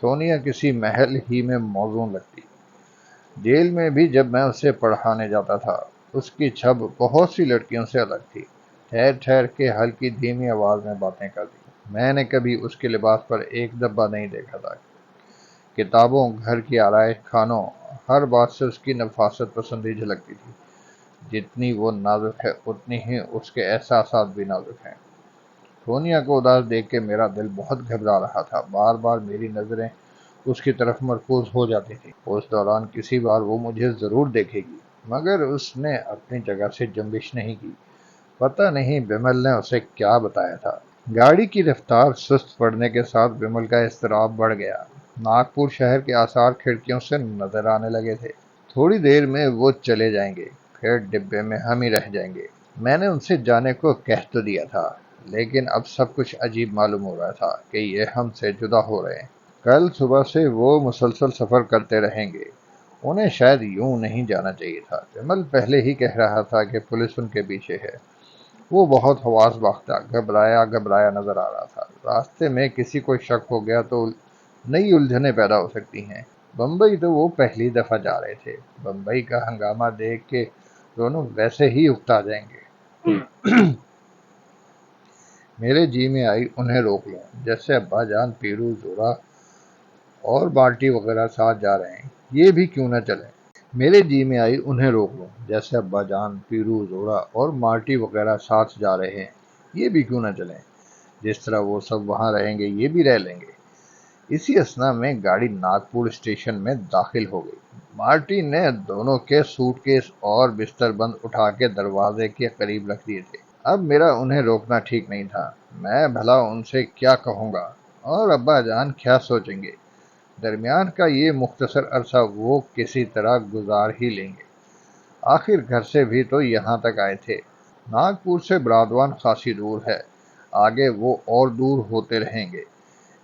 سونیا کسی محل ہی میں موزوں لگتی۔ جیل میں بھی جب میں اسے پڑھانے جاتا تھا، اس کی چھب بہت سی لڑکیوں سے الگ تھی۔ ٹھہر ٹھہر کے ہلکی دھیمی آواز میں باتیں کرتی۔ میں نے کبھی اس کے لباس پر ایک دبا نہیں دیکھا تھا۔ کتابوں، گھر کی آرائش، کھانوں، ہر بات سے اس کی نفاست پسندی جھلکتی تھی۔ جتنی وہ نازک ہے اتنی ہی اس کے احساسات بھی نازک ہیں۔ سونیا کو اداس دیکھ کے میرا دل بہت گھبرا رہا تھا، بار بار میری نظریں اس کی طرف مرکوز ہو جاتی تھی۔ اس دوران کسی بار وہ مجھے ضرور دیکھے گی، مگر اس نے اپنی جگہ سے جنبش نہیں کی۔ پتہ نہیں بمل نے اسے کیا بتایا تھا۔ گاڑی کی رفتار سست پڑنے کے ساتھ بمل کا اضطراب بڑھ گیا۔ ناگپور شہر کے آثار کھڑکیوں سے نظر آنے لگے تھے۔ تھوڑی دیر میں وہ چلے جائیں گے، پھر ڈبے میں ہم ہی رہ جائیں گے۔ میں نے ان سے جانے کو کہہ تو دیا تھا، لیکن اب سب کچھ عجیب معلوم ہو رہا تھا کہ یہ ہم سے جدا ہو رہے ہیں۔ کل صبح سے وہ مسلسل سفر کرتے رہیں گے، انہیں شاید یوں نہیں جانا چاہیے تھا۔ جمل پہلے ہی کہہ رہا تھا کہ پولیس ان کے پیچھے ہے۔ وہ بہت حواس باختہ، گھبرایا گھبرایا نظر آ رہا تھا۔ راستے میں کسی کو شک ہو گیا تو نئی الجھنیں پیدا ہو سکتی ہیں۔ بمبئی تو وہ پہلی دفعہ جا رہے تھے، بمبئی کا ہنگامہ دیکھ کے دونوں ویسے ہی اکتا جائیں گے۔ میرے جی میں آئی انہیں روک لوں، جیسے ابا جان پیرو زورا اور بالٹی وغیرہ ساتھ جا رہے ہیں، یہ بھی کیوں نہ چلیں۔ میرے جی میں آئی انہیں روک لوں، جیسے ابا جان پیرو زورا اور مارٹی وغیرہ ساتھ جا رہے ہیں، یہ بھی کیوں نہ چلیں۔ جس طرح وہ سب وہاں رہیں گے یہ بھی رہ لیں گے۔ اسی اثنا میں گاڑی ناگپور اسٹیشن میں داخل ہو گئی۔ مارٹی نے دونوں کے سوٹ کیس اور بستر بند اٹھا کے دروازے کے قریب رکھ دیے تھے۔ اب میرا انہیں روکنا ٹھیک نہیں تھا، میں بھلا ان سے کیا کہوں گا اور ابا جان کیا سوچیں گے۔ درمیان کا یہ مختصر عرصہ وہ کسی طرح گزار ہی لیں گے، آخر گھر سے بھی تو یہاں تک آئے تھے۔ ناگپور سے برادوان خاصی دور ہے، آگے وہ اور دور ہوتے رہیں گے۔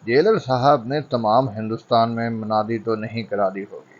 جیلر صاحب نے تمام ہندوستان میں منادی تو نہیں کرا دی ہوگی،